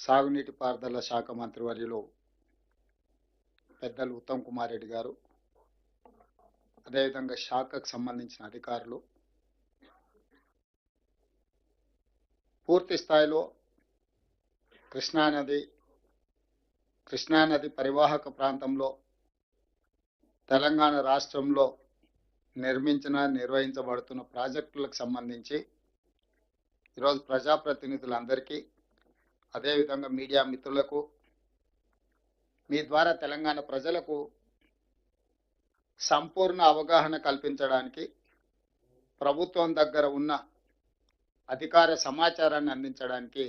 సాగునీటి పారుదల శాఖ మంత్రివర్యులు పెద్దలు ఉత్తమ్ కుమార్ రెడ్డి గారు, అదేవిధంగా శాఖకు సంబంధించిన అధికారులు పూర్తి స్థాయిలో కృష్ణానది పరివాహక ప్రాంతంలో తెలంగాణ రాష్ట్రంలో నిర్వహించబడుతున్న ప్రాజెక్టులకు సంబంధించి ఈరోజు ప్రజాప్రతినిధులందరికీ, అదేవిధంగా మీడియా మిత్రులకు, మీ ద్వారా తెలంగాణ ప్రజలకు సంపూర్ణ అవగాహన కల్పించడానికి ప్రభుత్వం దగ్గర ఉన్న అధికార సమాచారాన్ని అందించడానికి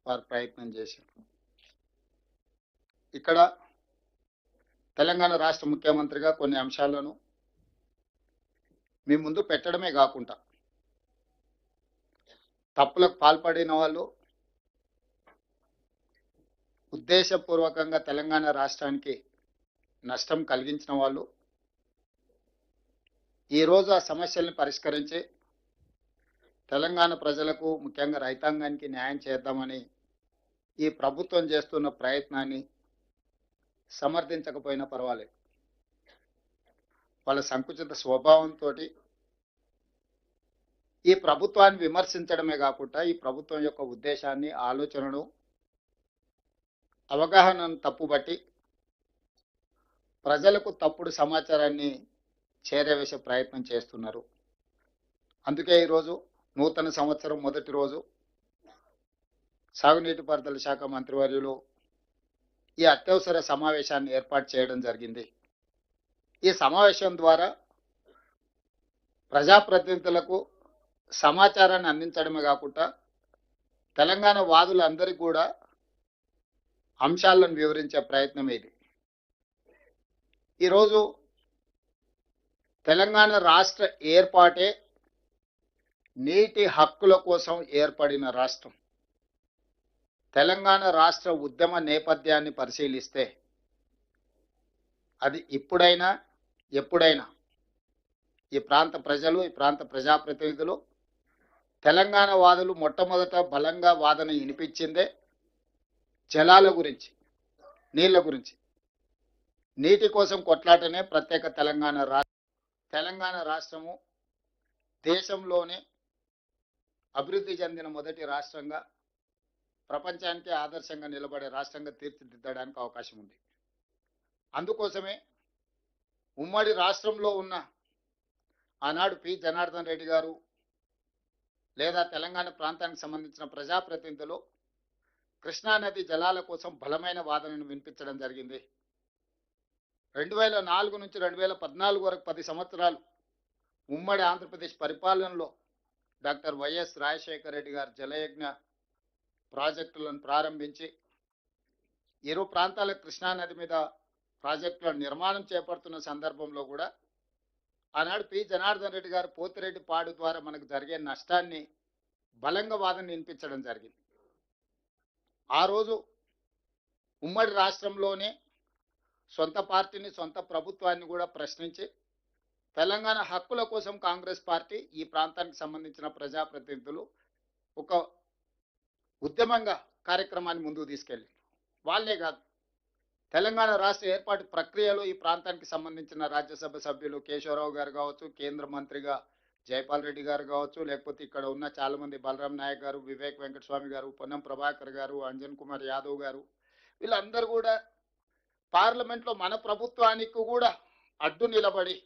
వారు ప్రయత్నం చేశారు. ఇక్కడ తెలంగాణ రాష్ట్ర ముఖ్యమంత్రిగా కొన్ని అంశాలను మీ ముందు పెట్టడమే కాకుండా తప్పులకు పాల్పడిన వాళ్ళు, ఉద్దేశపూర్వకంగా తెలంగాణ రాష్ట్రానికి నష్టం కలిగించిన వాళ్ళు ఈరోజు ఆ సమస్యల్ని పరిష్కరించి తెలంగాణ ప్రజలకు, ముఖ్యంగా రైతాంగానికి న్యాయం చేద్దామని ఈ ప్రభుత్వం చేస్తున్న ప్రయత్నాన్ని సమర్థించకపోయినా పర్వాలేదు. వాళ్ళ సంకుచిత స్వభావంతో ఈ ప్రభుత్వాన్ని విమర్శించడమే కాకుండా ఈ ప్రభుత్వం యొక్క ఉద్దేశాన్ని, ఆలోచనను, అవగాహనను తప్పుబట్టి ప్రజలకు తప్పుడు సమాచారాన్ని చేరవేసే ప్రయత్నం చేస్తున్నారు. అందుకే ఈరోజు నూతన సంవత్సరం మొదటి రోజు సాగునీటి పారుదల శాఖ మంత్రివర్యులు ఈ అత్యవసర సమావేశాన్ని ఏర్పాటు చేయడం జరిగింది. ఈ సమావేశం ద్వారా ప్రజాప్రతినిధులకు సమాచారాన్ని అందించడమే కాకుండా తెలంగాణ వాదులందరికీ కూడా అంశాలను వివరించే ప్రయత్నం ఇది. ఈరోజు తెలంగాణ రాష్ట్ర ఏర్పాటే నీటి హక్కుల కోసం ఏర్పడిన రాష్ట్రం. తెలంగాణ రాష్ట్ర ఉద్యమ నేపథ్యాన్ని పరిశీలిస్తే అది ఇప్పుడైనా ఎప్పుడైనా ఈ ప్రాంత ప్రజలు, ఈ ప్రాంత ప్రజాప్రతినిధులు, తెలంగాణ వాదులు మొట్టమొదట బలంగా వాదన వినిపించిందే జలాల గురించి, నీళ్ల గురించి. నీటి కోసం కొట్లాటనే ప్రత్యేక తెలంగాణ రాష్ట్రము దేశంలోనే అభివృద్ధి చెందిన మొదటి రాష్ట్రంగా, ప్రపంచానికి ఆదర్శంగా నిలబడే రాష్ట్రంగా తీర్చిదిద్దడానికి అవకాశం ఉంది. అందుకోసమే ఉమ్మడి రాష్ట్రంలో ఉన్న ఆనాడు పి జనార్దన్ రెడ్డి గారు లేదా తెలంగాణ ప్రాంతానికి సంబంధించిన ప్రజాప్రతినిధులు కృష్ణానది జలాల కోసం బలమైన వాదనను వినిపించడం జరిగింది. 2004 నుంచి 2014 వరకు 10 సంవత్సరాలు ఉమ్మడి ఆంధ్రప్రదేశ్ పరిపాలనలో డాక్టర్ వైఎస్ రాజశేఖర రెడ్డి గారు జలయజ్ఞ ప్రాజెక్టులను ప్రారంభించి ఇరు ప్రాంతాల కృష్ణానది మీద ప్రాజెక్టుల నిర్మాణం చేపడుతున్న సందర్భంలో కూడా ఆనాడు పి జనార్దన్ రెడ్డి గారు పోతిరెడ్డి పాడు ద్వారా మనకు జరిగే నష్టాన్ని బలంగా వాదన వినిపించడం జరిగింది. ఆ రోజు ఉమ్మడి రాష్ట్రంలోనే సొంత పార్టీని, సొంత ప్రభుత్వాన్ని కూడా ప్రశ్నించి తెలంగాణ హక్కుల కోసం కాంగ్రెస్ పార్టీ, ఈ ప్రాంతానికి సంబంధించిన ప్రజాప్రతినిధులు ఒక ఉద్యమంగా కార్యక్రమాన్ని ముందుకు తీసుకెళ్ళి, వాళ్ళే కాదు తెలంగాణ రాష్ట్ర ఏర్పాటు ప్రక్రియలో ఈ ప్రాంతానికి సంబంధించిన రాజ్యసభ సభ్యులు కేశవరావు గారు కావచ్చు, కేంద్ర మంత్రిగా జైపాల్ రెడ్డి గారు కావచ్చు, లేకపోతే ఇక్కడ ఉన్న చాలామంది బలరాం నాయక్ గారు, వివేక్ వెంకటస్వామి గారు, పొన్నం ప్రభాకర్ గారు, అంజన్ కుమార్ యాదవ్ గారు, వీళ్ళందరూ కూడా పార్లమెంట్లో మన ప్రభుత్వానికి కూడా అడ్డు నిలబడి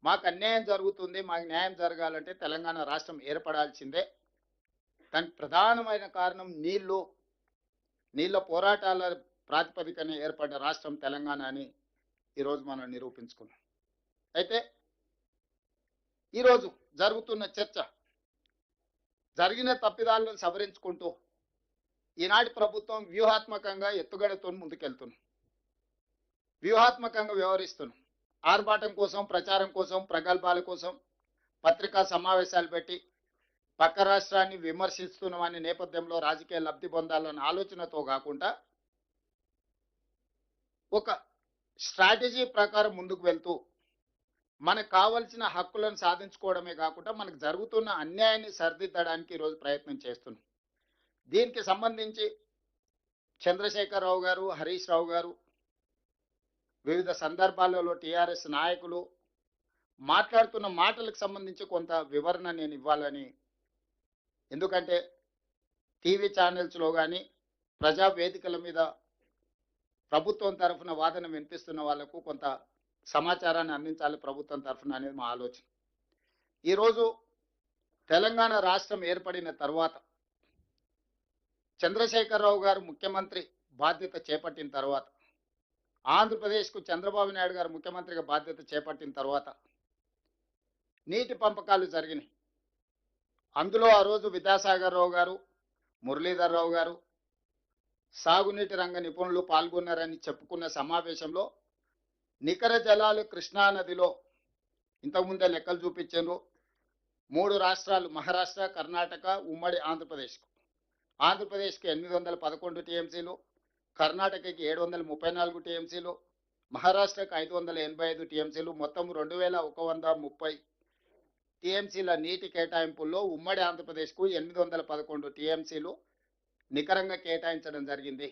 మాకు అన్యాయం జరుగుతుంది, మాకు న్యాయం జరగాలంటే తెలంగాణ రాష్ట్రం ఏర్పడాల్సిందే, దానికి ప్రధానమైన కారణం నీళ్ళ పోరాటాల ప్రాతిపదికన ఏర్పడ్డ రాష్ట్రం తెలంగాణ అని ఈరోజు మనం నిరూపించుకున్నాం. అయితే ఈరోజు జరుగుతున్న చర్చ జరిగిన తప్పిదాలను సవరించుకుంటూ ఈనాటి ప్రభుత్వం వ్యూహాత్మకంగా ఎత్తుగడతో ముందుకెళ్తున్నాం, వ్యూహాత్మకంగా వ్యవహరిస్తున్నాం. ఆర్భాటం కోసం, ప్రచారం కోసం, ప్రగల్భాల కోసం పత్రికా సమావేశాలు పెట్టి పక్క రాష్ట్రాన్ని విమర్శిస్తున్నామనే నేపథ్యంలో రాజకీయ లబ్ధి పొందాలన్న ఆలోచనతో కాకుండా ఒక స్ట్రాటజీ ప్రకారం ముందుకు వెళ్తూ మనకు కావలసిన హక్కులను సాధించుకోవడమే కాకుండా మనకు జరుగుతున్న అన్యాయాన్ని సరిదిద్దడానికి ఈరోజు ప్రయత్నం చేస్తున్నాం. దీనికి సంబంధించి చంద్రశేఖరరావు గారు, హరీష్ రావు గారు వివిధ సందర్భాలలో టీఆర్ఎస్ నాయకులు మాట్లాడుతున్న మాటలకు సంబంధించి కొంత వివరణ నేను ఇవ్వాలని, ఎందుకంటే టీవీ ఛానల్స్లో కానీ ప్రజా వేదికల మీద ప్రభుత్వం తరఫున వాదన వినిపిస్తున్న వాళ్లకు కొంత సమాచారాన్ని అందించాలి ప్రభుత్వం తరఫున అనేది మా ఆలోచన. ఈరోజు తెలంగాణ రాష్ట్రం ఏర్పడిన తర్వాత చంద్రశేఖరరావు గారు ముఖ్యమంత్రి బాధ్యత చేపట్టిన తర్వాత, ఆంధ్రప్రదేశ్కు చంద్రబాబు నాయుడు గారు ముఖ్యమంత్రిగా బాధ్యత చేపట్టిన తర్వాత నీటి పంపకాలు జరిగినాయి. అందులో ఆ రోజు విద్యాసాగర్ రావు గారు, మురళీధర్ రావు గారు, సాగునీటి రంగ నిపుణులు పాల్గొన్నారని చెప్పుకున్న సమావేశంలో నికర జలాలు కృష్ణానదిలో ఇంతకుముందే లెక్కలు చూపించారు. 3 రాష్ట్రాలు మహారాష్ట్ర, కర్ణాటక, ఉమ్మడి ఆంధ్రప్రదేశ్కి 811 టీఎంసీలు, కర్ణాటకకి 734 టీఎంసీలు, మహారాష్ట్రకి 585 టీఎంసీలు, మొత్తం 2130 టీఎంసీల నీటి కేటాయింపుల్లో ఉమ్మడి ఆంధ్రప్రదేశ్కు 811 టీఎంసీలు నికరంగా కేటాయించడం జరిగింది.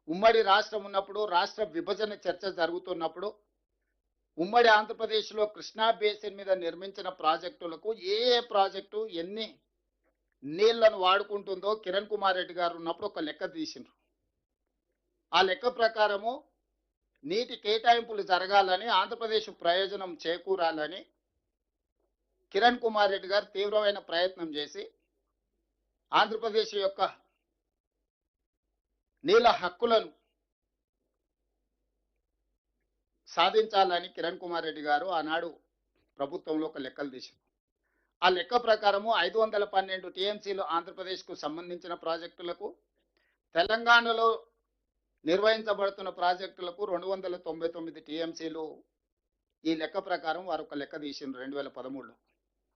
ఉమ్మడి రాష్ట్రం ఉన్నప్పుడు, రాష్ట్ర విభజన చర్చ జరుగుతున్నప్పుడు ఉమ్మడి ఆంధ్రప్రదేశ్లో కృష్ణా బేసిన్ మీద నిర్మించిన ప్రాజెక్టులకు ఏ ప్రాజెక్టు ఎన్ని నీళ్లను వాడుకుంటుందో కిరణ్ కుమార్ రెడ్డి గారు ఉన్నప్పుడు ఒక లెక్క తీసిండ్రు. ఆ లెక్క ప్రకారము నీటి కేటాయింపులు జరగాలని, ఆంధ్రప్రదేశ్ ప్రయోజనం చేకూరాలని కిరణ్ కుమార్ రెడ్డి గారు తీవ్రమైన ప్రయత్నం చేసి ఆంధ్రప్రదేశ్ యొక్క నీళ్ళ హక్కులను సాధించాలని కిరణ్ కుమార్ రెడ్డి గారు ఆనాడు ప్రభుత్వంలో ఒక లెక్కలు తీశారు. ఆ లెక్క ప్రకారము 512 టీఎంసీలు ఆంధ్రప్రదేశ్కు సంబంధించిన ప్రాజెక్టులకు, తెలంగాణలో నిర్వహించబడుతున్న ప్రాజెక్టులకు 299 టీఎంసీలు. ఈ లెక్క ప్రకారం వారు ఒక లెక్క తీసిండ్రు 2013లో.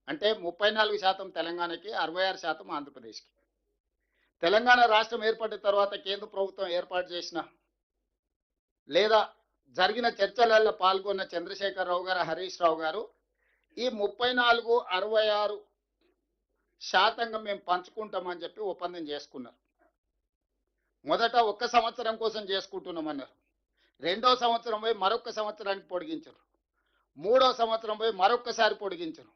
అంటే 34% తెలంగాణకి, 66% ఆంధ్రప్రదేశ్కి. తెలంగాణ రాష్ట్రం ఏర్పడిన తర్వాత కేంద్ర ప్రభుత్వం ఏర్పాటు చేసిన లేదా జరిగిన చర్చలలో పాల్గొన్న చంద్రశేఖరరావు గారు, హరీష్ రావు గారు ఈ 34, 66% మేము పంచుకుంటామని చెప్పి ఒప్పందం చేసుకున్నారు. మొదట 1 సంవత్సరం కోసం చేసుకుంటున్నామన్నారు. 2వ సంవత్సరం పోయి మరొక సంవత్సరానికి పొడిగించారు. 3వ సంవత్సరం పోయి మరొకసారి పొడిగించారు.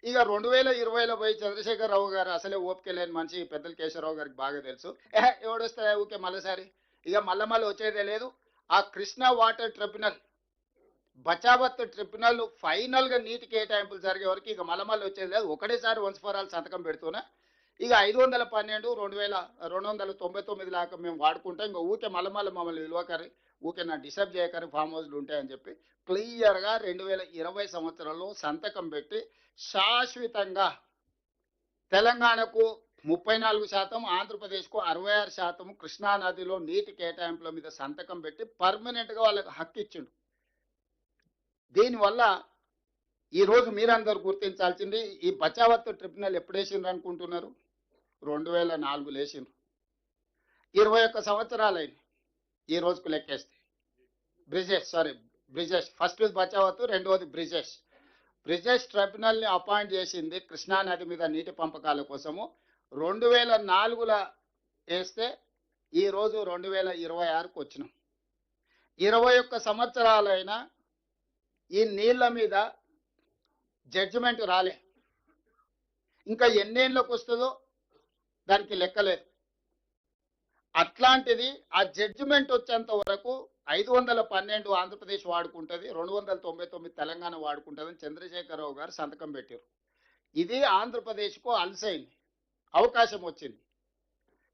ఇక 2020లో పోయి చంద్రశేఖరరావు గారు అసలే ఓపిక లేని మనిషి, పెద్దల కేశవరావు గారికి బాగా తెలుసు. ఎవడొస్తాయి ఊకే మళ్ళీసారి, ఇక మళ్ళీ వచ్చేదే లేదు. ఆ Krishna water tribunal, Bachawat tribunal ఫైనల్గా నీటి కేటాయింపులు జరిగే వరకు ఇక మళ్ళీ వచ్చేది లేదు. ఒకటేసారి వన్స్ ఫర్ ఆల్ సంతకం పెడుతున్నా ఇక 512, 2299 దాకా మేము వాడుకుంటాం. ఇంకా ఊకే మళ్ళీ మమ్మల్ని విలువకరి, ఊకే నా డిస్టర్బ్ చేయకరి, ఫామ్ హౌస్లు ఉంటాయని చెప్పి క్లియర్గా 2020 సంవత్సరంలో సంతకం పెట్టి శాశ్వతంగా తెలంగాణకు 34%, ఆంధ్రప్రదేశ్కు 66% కృష్ణానదిలో నీటి కేటాయింపుల మీద సంతకం పెట్టి పర్మనెంట్గా వాళ్ళకి హక్కు ఇచ్చిండు. దీనివల్ల ఈరోజు మీరందరూ గుర్తించాల్సింది, ఈ బచావత్ ట్రిబ్యునల్ ఎప్పుడు వేసిండ్రు అనుకుంటున్నారు? 2004 వేసిండ్రు. 21 సంవత్సరాలు అయింది ఈ రోజుకు లెక్కేస్తే. బ్రిజేష్ ఫస్ట్ బచావత్, రెండవది బ్రిజేష్ ట్రిబ్యునల్ని అపాయింట్ చేసింది కృష్ణానది మీద నీటి పంపకాల కోసము 2004లో వేస్తే ఈరోజు 2026కు వచ్చినాం. 21 సంవత్సరాలైనా ఈ నీళ్ల మీద జడ్జిమెంట్ రాలే. ఇంకా ఎన్నేళ్ళకు వస్తుందో దానికి లెక్కలేదు. అట్లాంటిది ఆ జడ్జిమెంట్ వచ్చేంత వరకు 512 ఆంధ్రప్రదేశ్ వాడుకుంటుంది, 299 తెలంగాణ వాడుకుంటుందని చంద్రశేఖరరావు గారు సంతకం పెట్టారు. ఇది ఆంధ్రప్రదేశ్కు అలసైంది, అవకాశం వచ్చింది.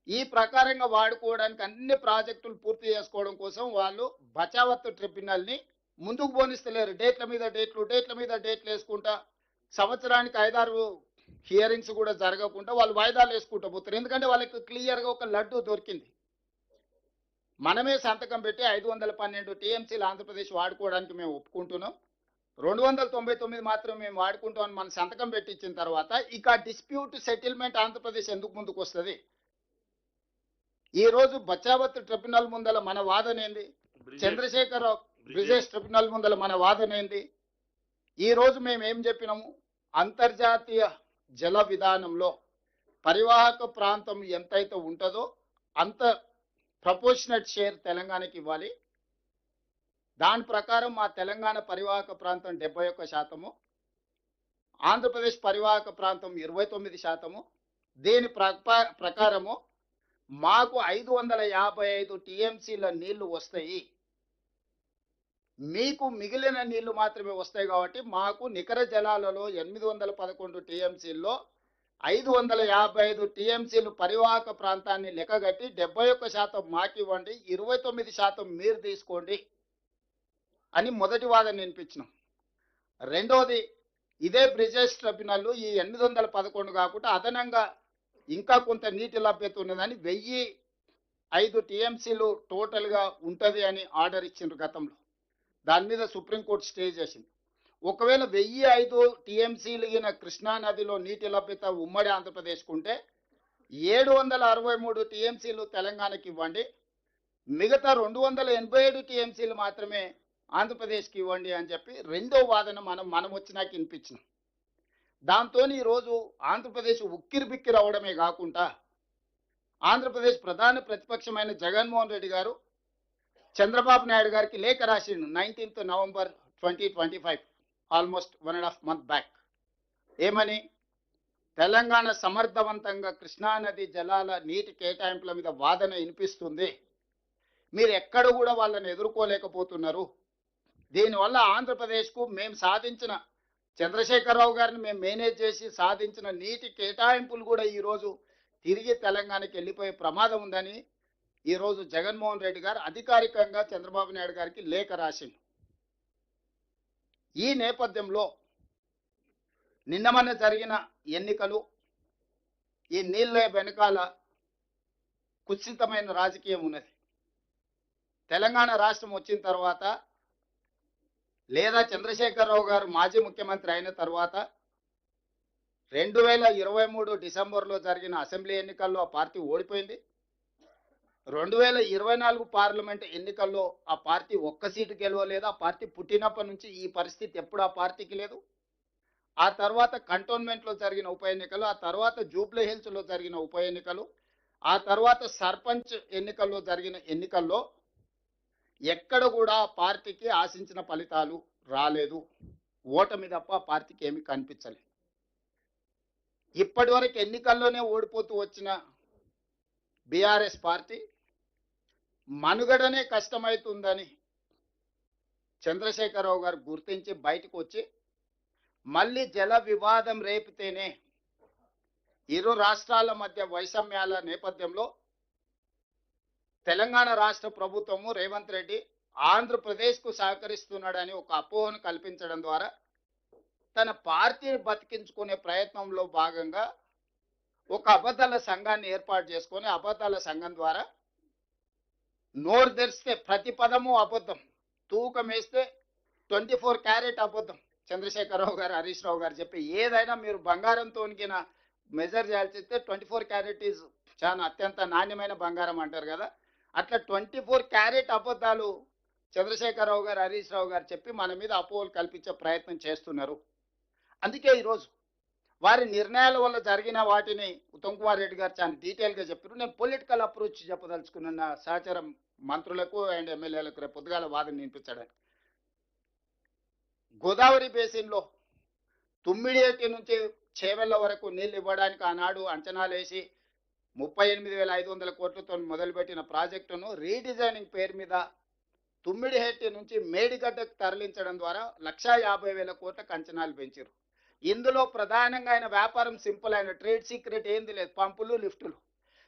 ఈ ప్రకారంగా వాడుకోవడానికి అన్ని ప్రాజెక్టులు పూర్తి చేసుకోవడం కోసం వాళ్ళు బచావత్ ట్రిబ్యునల్ని ముందుకు పోనిస్తలేరు. డేట్ల మీద డేట్లు వేసుకుంటా సంవత్సరానికి 5-6 హియరింగ్స్ కూడా జరగకుండా వాళ్ళు వాయిదాలు వేసుకుంటూ పోతారు. ఎందుకంటే వాళ్ళకి క్లియర్గా ఒక లడ్డు దొరికింది. మనమే సంతకం పెట్టి 512 టీఎంసీలు ఆంధ్రప్రదేశ్ వాడుకోవడానికి మేము ఒప్పుకుంటున్నాం, 299 మాత్రం మేము వాడుకుంటామని మన సంతకం పెట్టించిన తర్వాత ఇక డిస్ప్యూట్ సెటిల్మెంట్ ఆంధ్రప్రదేశ్ ఎందుకు ముందుకు వస్తుంది? ఈరోజు బచావత్ ట్రిబ్యునల్ ముందల మన వాదన ఏంది? చంద్రశేఖరరావు బ్రిజేష్ ట్రిబ్యునల్ ముందల మన వాదన ఏంది? ఈరోజు మేము ఏం చెప్పినాము? అంతర్జాతీయ జల విధానంలో పరివాహక ప్రాంతం ఎంతైతే ఉంటుందో అంత ప్రపోర్షనట్ షేర్ తెలంగాణకి ఇవ్వాలి. దాని ప్రకారం మా తెలంగాణ పరివాహక ప్రాంతం 71%, ఆంధ్రప్రదేశ్ పరివాహక ప్రాంతం 29%. దీని ప్రకారము మాకు 555 టీఎంసీల నీళ్లు వస్తాయి. మీకు మిగిలిన నీళ్లు మాత్రమే వస్తాయి కాబట్టి మాకు నికర జలాలలో 811 టీఎంసీల్లో 555 టీఎంసీలు పరివాహక ప్రాంతాన్ని లెక్కగట్టి 71% మాకివ్వండి, 29% మీరు తీసుకోండి అని మొదటి వాదన వినిపించినాం. రెండోది, ఇదే బ్రిజేష్ ట్రిబ్యునల్ ఈ 811 కాకుండా అదనంగా ఇంకా కొంత నీటి లభ్యత ఉన్నదని 1005 టీఎంసీలు టోటల్గా ఉంటుంది అని ఆర్డర్ ఇచ్చిండ్రు గతంలో. దాని మీద సుప్రీంకోర్టు స్టే చేసింది. ఒకవేళ 1005 టీఎంసీలు కృష్ణా నదిలో నీటి లభ్యత ఉమ్మడి ఆంధ్రప్రదేశ్కు ఉంటే 763 టీఎంసీలు తెలంగాణకి ఇవ్వండి, మిగతా 287 టీఎంసీలు మాత్రమే ఆంధ్రప్రదేశ్కి ఇవ్వండి అని చెప్పి రెండో వాదన మనం వచ్చినాక వినిపించినాం. దాంతో ఈరోజు ఆంధ్రప్రదేశ్ ఉక్కిరి బిక్కిరి అవడమే కాకుండా ఆంధ్రప్రదేశ్ ప్రధాన ప్రతిపక్షమైన జగన్మోహన్ రెడ్డి గారు చంద్రబాబు నాయుడు గారికి లేఖ రాసిండు 19th November 2025, almost 1.5 month back. ఏమని? తెలంగాణ సమర్థవంతంగా కృష్ణానది జలాల నీటి కేటాయింపుల మీద వాదన వినిపిస్తుంది, మీరు ఎక్కడ కూడా వాళ్ళని ఎదుర్కోలేకపోతున్నారు. దీనివల్ల ఆంధ్రప్రదేశ్కు మేము సాధించిన, చంద్రశేఖరరావు గారిని మేము మేనేజ్ చేసి సాధించిన నీటి కేటాయింపులు కూడా ఈరోజు తిరిగి తెలంగాణకి వెళ్ళిపోయే ప్రమాదం ఉందని ఈరోజు జగన్మోహన్ రెడ్డి గారు అధికారికంగా చంద్రబాబు నాయుడు గారికి లేఖ రాసిండు. ఈ నేపథ్యంలో నిన్నమన్న జరిగిన ఎన్నికలు, ఈ నీళ్ళ వెనకాల కుత్సితమైన రాజకీయం ఉన్నది. తెలంగాణ రాష్ట్రం వచ్చిన తర్వాత లేదా చంద్రశేఖరరావు గారు మాజీ ముఖ్యమంత్రి అయిన తర్వాత 2023 డిసెంబర్లో జరిగిన అసెంబ్లీ ఎన్నికల్లో ఆ పార్టీ ఓడిపోయింది. 2024 పార్లమెంట్ ఎన్నికల్లో ఆ పార్టీ ఒక్క సీటు గెలవలేదు. ఆ పార్టీ పుట్టినప్పటి నుంచి ఈ పరిస్థితి ఎప్పుడు ఆ పార్టీకి లేదు. ఆ తర్వాత కంటోన్మెంట్లో జరిగిన ఉప ఎన్నికలు, ఆ తర్వాత జూబ్లీ హిల్స్లో జరిగిన ఉప ఎన్నికలు, ఆ తర్వాత సర్పంచ్ ఎన్నికల్లో జరిగిన ఎన్నికల్లో ఎక్కడ కూడా పార్టీకి ఆశించిన ఫలితాలు రాలేదు. ఓటమి తప్ప పార్టీకి ఏమీ కనిపించలేదు. ఇప్పటి వరకు ఎన్నికల్లోనే ఓడిపోతూ వచ్చిన బీఆర్ఎస్ పార్టీ మనుగడనే కష్టమవుతుందని చంద్రశేఖరరావు గారు గుర్తించి బయటకు వచ్చి మళ్ళీ జల వివాదం రేపితేనే ఇరు రాష్ట్రాల మధ్య వైషమ్యాల నేపథ్యంలో తెలంగాణ రాష్ట్ర ప్రభుత్వము రేవంత్ రెడ్డి ఆంధ్రప్రదేశ్కు సహకరిస్తున్నాడని ఒక అపోహను కల్పించడం ద్వారా తన పార్టీని బతికించుకునే ప్రయత్నంలో భాగంగా ఒక అబద్ధాల సంఘాన్ని ఏర్పాటు చేసుకొని అబద్ధాల సంఘం ద్వారా నోరు తెరిస్తే ప్రతి పదము అబద్ధం, తూకం వేస్తే 24 క్యారెట్ అబద్ధం. చంద్రశేఖరరావు గారు, హరీష్ రావు గారు చెప్పి ఏదైనా మీరు బంగారంతో మెజర్ చేయాల్సి వస్తే 24 క్యారెట్ ఈజ్ చాలా అత్యంత నాణ్యమైన బంగారం అంటారు కదా, అట్లా 24 క్యారెట్ అబద్ధాలు చంద్రశేఖరరావు గారు, హరీష్ రావు గారు చెప్పి మన మీద అపోహలు కల్పించే ప్రయత్నం చేస్తున్నారు. అందుకే ఈరోజు వారి నిర్ణయాల వల్ల జరిగిన వాటిని ఉత్తమ్ కుమార్ రెడ్డి గారు చాలా డీటెయిల్గా చెప్పారు. నేను పొలిటికల్ అప్రోచ్ చెప్పదలుచుకున్న సహచరం మంత్రులకు అండ్ ఎమ్మెల్యేలకు రేపు పొద్దుగాల వాదన వినిపించడానికి. గోదావరి బేసిన్లో తుమ్మిడియేటి నుంచి చేవెళ్ల వరకు నీళ్లు ఇవ్వడానికి ఆనాడు అంచనాలు వేసి 38,500 కోట్లతో మొదలుపెట్టిన ప్రాజెక్టును రీడిజైనింగ్ పేరు మీద తుమ్మిడిహెట్టి నుంచి మేడిగడ్డకు తరలించడం ద్వారా 1,50,000 కోట్లకు అంచనాలు పెంచారు. ఇందులో ప్రధానంగా ఆయన వ్యాపారం సింపుల్, అయిన ట్రేడ్ సీక్రెట్ ఏంది లేదు, పంపులు లిఫ్టులు.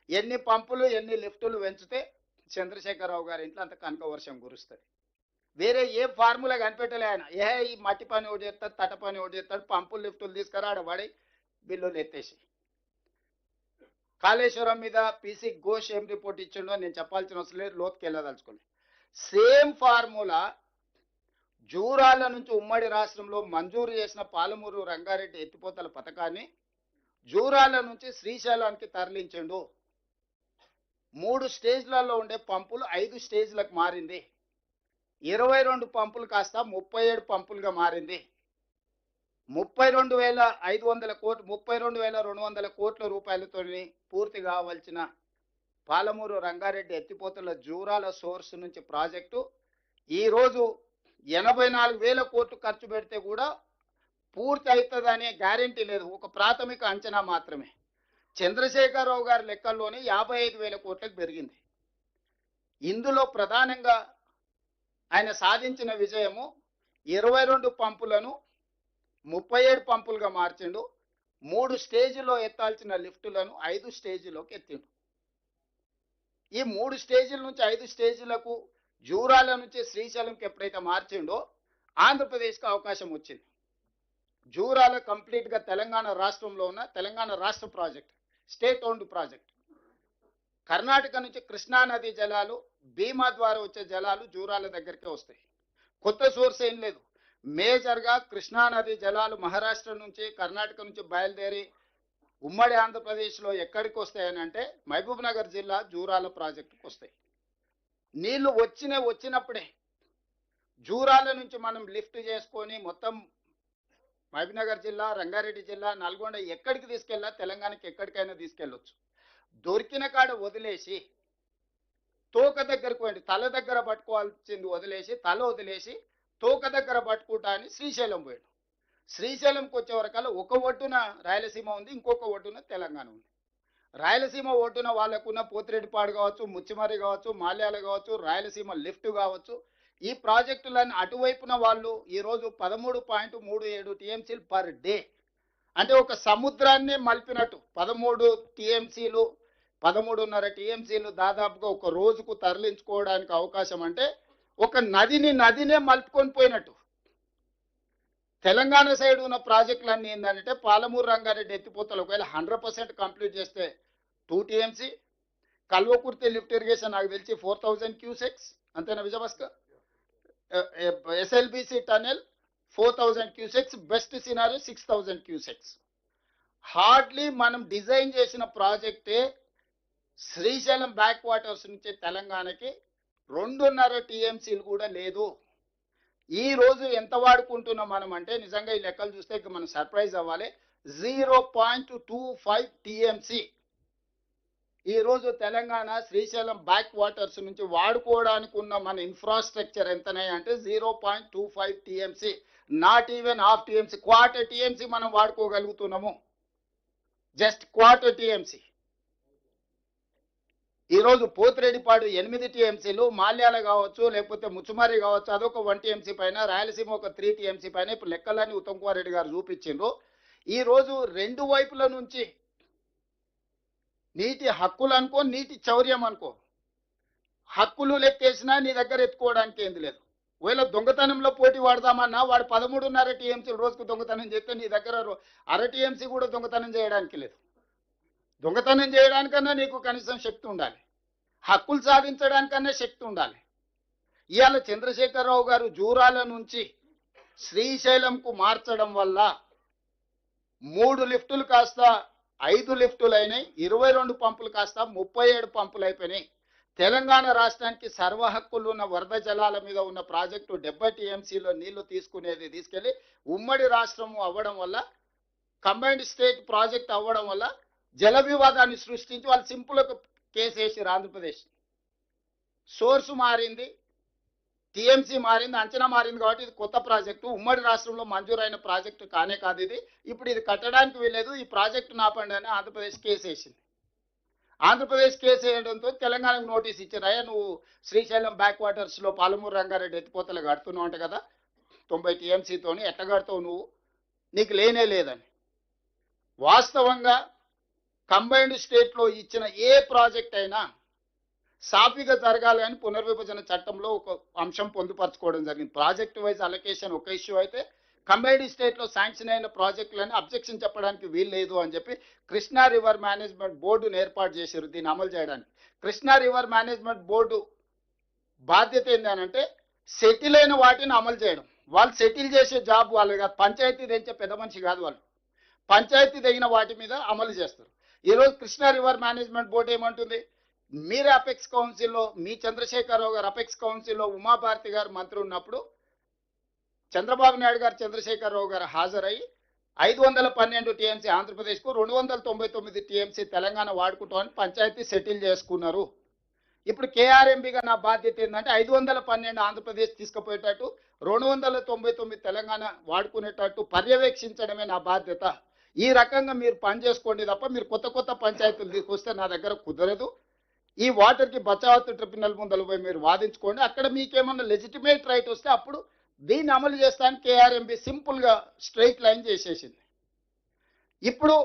ఎన్ని పంపులు ఎన్ని లిఫ్టులు పెంచితే చంద్రశేఖరరావు గారి ఇంట్లో అంత కనక వర్షం కురుస్తుంది. వేరే ఏ ఫార్ములా కనిపెట్టలే ఆయన. ఈ మట్టి పని ఒకటి చేస్తాడు, తట పని ఒకటి చేస్తాడు, పంపులు లిఫ్టులు తీసుకురా ఆడబడి బిల్లులు ఎత్తేసి. కాళేశ్వరం మీద పీసీ ఘోష్ ఏం రిపోర్ట్ ఇచ్చిండో నేను చెప్పాల్సిన అవసరం లేదు, లోతుకి వెళ్ళదలుచుకోలేదు. సేమ్ ఫార్ములా జూరాల నుంచి ఉమ్మడి రాష్ట్రంలో మంజూరు చేసిన పాలమూరు రంగారెడ్డి ఎత్తిపోతల పథకాన్ని జూరాల నుంచి శ్రీశైలానికి తరలించిండు. 3 స్టేజ్లలో ఉండే పంపులు 5 స్టేజ్లకు మారింది. 22 పంపులు కాస్త 37 పంపులుగా మారింది. 32,500 కోట్లు 32,200 కోట్ల రూపాయలతో పూర్తి కావాల్సిన పాలమూరు రంగారెడ్డి ఎత్తిపోతల జూరాల సోర్స్ నుంచి ప్రాజెక్టు ఈరోజు 84,000 కోట్లు ఖర్చు పెడితే కూడా పూర్తి అవుతుందనే గ్యారెంటీ లేదు. ఒక ప్రాథమిక అంచనా మాత్రమే. చంద్రశేఖరరావు గారి లెక్కల్లోనే 55,000 కోట్లకు పెరిగింది. ఇందులో ప్రధానంగా ఆయన సాధించిన విజయము 22 పంపులను 37 పంపులుగా మార్చిండు. 3 స్టేజీల్లో ఎత్తాల్సిన లిఫ్టులను 5 స్టేజీలోకి ఎత్తిండు. ఈ 3 స్టేజీల నుంచి 5 స్టేజీలకు జూరాల నుంచి శ్రీశైలంకి ఎప్పుడైతే మార్చిండో ఆంధ్రప్రదేశ్కి అవకాశం వచ్చింది. జూరాల కంప్లీట్గా తెలంగాణ రాష్ట్రంలో ఉన్న తెలంగాణ రాష్ట్ర project, state owned project. Karnataka నుంచి కృష్ణా నది జలాలు భీమా ద్వారా వచ్చే జలాలు జూరాల దగ్గరికి వస్తాయి. కొత్త సోర్స్ ఏం లేదు. మేజర్గా కృష్ణా నది జలాలు మహారాష్ట్ర నుంచి కర్ణాటక నుంచి బయలుదేరి ఉమ్మడి ఆంధ్రప్రదేశ్లో ఎక్కడికి వస్తాయని అంటే మహబూబ్ నగర్ జిల్లా జూరాల ప్రాజెక్టుకు వస్తాయి. నీళ్లు వచ్చినప్పుడే జూరాల నుంచి మనం లిఫ్ట్ చేసుకొని మొత్తం మహబూబ్ నగర్ జిల్లా, రంగారెడ్డి జిల్లా, నల్గొండ ఎక్కడికి తీసుకెళ్ళా తెలంగాణకి ఎక్కడికైనా తీసుకెళ్ళొచ్చు. దొరికిన కాడ వదిలేసి తోక దగ్గరకు పోయింది. తల దగ్గర పట్టుకోవాల్సింది వదిలేసి తల వదిలేసి తోక దగ్గర పట్టుకుంటా అని శ్రీశైలం పోయాడు. శ్రీశైలంకి వచ్చే వరకల్లా ఒక ఒడ్డున రాయలసీమ ఉంది, ఇంకొక ఒడ్డున తెలంగాణ ఉంది. రాయలసీమ ఒడ్డున వాళ్ళకున్న పోతిరెడ్డిపాడు కావచ్చు, ముచ్చిమర్రి కావచ్చు, మాల్యాల కావచ్చు, రాయలసీమ లిఫ్ట్ కావచ్చు, ఈ ప్రాజెక్టులన్నీ అటువైపున వాళ్ళు ఈరోజు 13.37 టీఎంసీలు పర్ డే, అంటే ఒక సముద్రాన్ని మలిపినట్టు 13 టీఎంసీలు 13.5 టీఎంసీలు దాదాపుగా ఒక రోజుకు తరలించుకోవడానికి అవకాశం. అంటే ఒక నదినే మలుపుకొని పోయినట్టు. తెలంగాణ సైడ్ ఉన్న ప్రాజెక్టులన్నీ ఏంటంటే పాలమూరు రంగారెడ్డి ఎత్తిపోతలు ఒకవేళ 100% కంప్లీట్ చేస్తే 2 టీఎంసీ, కల్వకుర్తి లిఫ్ట్ ఇరిగేషన్ నాకు తెలిసి 4,000 క్యూసెక్స్, అంతేనా Vijayabhaskar? SLBC tunnel 4,000 cusecs, best scenario 6,000 cusecs. Hardly మనం డిజైన్ చేసిన ప్రాజెక్టే శ్రీశైలం బ్యాక్ వాటర్స్ నుంచి తెలంగాణకి 2.5 టీఎంసీలు కూడా లేదు. ఈ రోజు ఎంత వాడుకుంటున్నాం మనం అంటే నిజంగా ఈ లెక్కలు చూస్తే మనం సర్ప్రైజ్ అవ్వాలి. 0.25 టీఎంసీ ఈరోజు తెలంగాణ శ్రీశైలం బ్యాక్ వాటర్స్ నుంచి వాడుకోవడానికి ఉన్న మన ఇన్ఫ్రాస్ట్రక్చర్ ఎంతనే అంటే 0.25 TMC, not even half TMC, quarter TMC మనం వాడుకోగలుగుతున్నాము. Just quarter TMC. ఈరోజు పోతిరెడ్డిపాడు 8 టీఎంసీలు, మాల్యాల కావచ్చు లేకపోతే ముచ్చుమర్రి కావచ్చు అదొక 1 టీఎంసీ పైన, రాయలసీమ ఒక 3 టీఎంసీ పైన. ఇప్పుడు లెక్కలన్నీ ఉత్తమ్ కుమార్ రెడ్డి గారు చూపించిండ్రు. ఈరోజు 2 వైపుల నుంచి నీటి హక్కులు అనుకో, నీటి చౌర్యం అనుకో, హక్కులు లెక్కేసినా నీ దగ్గర ఎత్తుకోవడానికి ఏంది లేదు. ఒకవేళ దొంగతనంలో పోటీ వాడదామన్నా వాడు 13.5 టీఎంసీలు రోజుకు దొంగతనం చేస్తే నీ దగ్గర 1/2 టీఎంసీ కూడా దొంగతనం చేయడానికి లేదు. దొంగతనం చేయడానికన్నా నీకు కనీసం శక్తి ఉండాలి, హక్కులు సాధించడానికన్నా శక్తి ఉండాలి. ఇవాళ చంద్రశేఖరరావు గారు జూరాల నుంచి శ్రీశైలంకు మార్చడం వల్ల 3 లిఫ్టులు కాస్త 5 లిఫ్టులు అయినాయి, 22 పంపులు కాస్త 37 పంపులు అయిపోయినాయి. తెలంగాణ రాష్ట్రానికి సర్వ హక్కులు ఉన్న వరద జలాల మీద ఉన్న ప్రాజెక్టు 70 టీఎంసీలో నీళ్లు తీసుకెళ్లి ఉమ్మడి రాష్ట్రం అవ్వడం వల్ల, కంబైన్డ్ స్టేట్ ప్రాజెక్ట్ అవ్వడం వల్ల జల వివాదాన్ని సృష్టించి వాళ్ళు సింపుల్ కేసు వేసారు. ఆంధ్రప్రదేశ్ సోర్సు మారింది, టీఎంసీ మారింది, అంచనా మారింది. కాబట్టి ఇది కొత్త ప్రాజెక్టు, ఉమ్మడి రాష్ట్రంలో మంజూరైన ప్రాజెక్టు కానే కాదు ఇది. ఇప్పుడు ఇది కట్టడానికి వీలేదు, ఈ ప్రాజెక్టు నాపండి అని ఆంధ్రప్రదేశ్ కేసు వేసింది. ఆంధ్రప్రదేశ్ కేసు వేయడంతో తెలంగాణకు నోటీస్ ఇచ్చారు. అయ్యా నువ్వు శ్రీశైలం బ్యాక్ వాటర్స్లో పాలమూరు రంగారెడ్డి ఎత్తిపోతలు కడుతున్నావు అంట కదా 90 టీఎంసీతోని, ఎట్లా కడతావు నువ్వు, నీకు లేనే లేదని. వాస్తవంగా కంబైన్డ్ స్టేట్లో ఇచ్చిన ఏ ప్రాజెక్ట్ అయినా సాఫీగా జరగాలి అని పునర్విభజన చట్టంలో ఒక అంశం పొందుపరచుకోవడం జరిగింది. ప్రాజెక్ట్ వైజ్ అలొకేషన్ ఒక ఇష్యూ అయితే, కంబైన్డ్ స్టేట్లో శాంక్షన్ అయిన ప్రాజెక్టులని అబ్జెక్షన్ చెప్పడానికి వీలు లేదు అని చెప్పి కృష్ణా రివర్ మేనేజ్మెంట్ బోర్డును ఏర్పాటు చేశారు దీన్ని అమలు చేయడానికి. కృష్ణా రివర్ మేనేజ్మెంట్ బోర్డు బాధ్యత ఏంటంటే సెటిల్ అయిన వాటిని అమలు చేయడం. వాళ్ళు సెటిల్ చేసే జాబ్ వాళ్ళు కాదు, పంచాయతీ తెచ్చే పెద్ద మనిషి కాదు వాళ్ళు. పంచాయతీ తగిన వాటి మీద అమలు చేస్తారు. ఈరోజు కృష్ణా రివర్ మేనేజ్మెంట్ బోర్డు ఏమంటుంది, మీరు అపెక్స్ కౌన్సిల్లో, మీ చంద్రశేఖరరావు గారు అపెక్స్ కౌన్సిల్లో ఉమాభారతి గారు మంత్రి ఉన్నప్పుడు చంద్రబాబు నాయుడు గారు చంద్రశేఖరరావు గారు హాజరయ్యి 512 టీఎంసీ ఆంధ్రప్రదేశ్కు 299 టీఎంసీ తెలంగాణ వాడుకుంటామని పంచాయతీ సెటిల్ చేసుకున్నారు. ఇప్పుడు కేఆర్ఎంబిగా నా బాధ్యత ఏంటంటే 512 ఆంధ్రప్రదేశ్ తీసుకుపోయేటట్టు 299 తెలంగాణ వాడుకునేటట్టు పర్యవేక్షించడమే నా బాధ్యత. ఈ రకంగా మీరు పని చేసుకోండి తప్ప మీరు కొత్త కొత్త పంచాయతీలు తీసుకొస్తే నా దగ్గర కుదరదు. ఈ వాటర్కి బచావత్ ట్రిబ్యునల్ ముందర పోయి మీరు వాదించుకోండి. అక్కడ మీకేమన్నా లెజిటిమేట్ రైట్ వస్తే అప్పుడు దీన్ని అమలు చేస్తానికి కేఆర్ఎంబి సింపుల్గా స్ట్రైట్ లైన్ చేసేసింది. ఇప్పుడు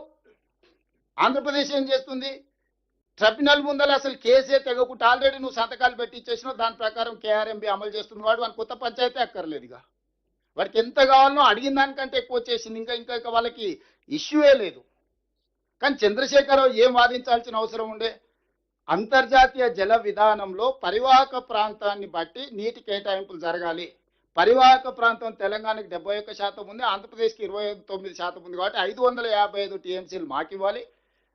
ఆంధ్రప్రదేశ్ ఏం చేస్తుంది? ట్రిబ్యునల్ ముందర అసలు కేసే తెగకుండా ఆల్రెడీ నువ్వు సంతకాలు పెట్టి ఇచ్చేసినావు, దాని ప్రకారం కేఆర్ఎంబి అమలు చేస్తుంది. వాడు కొత్త పంచాయతీ అక్కర్లేదుగా, వాడికి ఎంత కావాలనో అడిగిన దానికంటే ఎక్కువ చేసింది. ఇంకా వాళ్ళకి ఇష్యూయే లేదు. కానీ చంద్రశేఖరరావు ఏం వాదించాల్సిన అవసరం ఉండే? అంతర్జాతీయ జల విధానంలో పరివాహక ప్రాంతాన్ని బట్టి నీటి కేటాయింపులు జరగాలి. పరివాహక ప్రాంతం తెలంగాణకి 71% ఉంది, ఆంధ్రప్రదేశ్కి 29% ఉంది. కాబట్టి 555 టీఎంసీలు మాకు ఇవ్వాలి,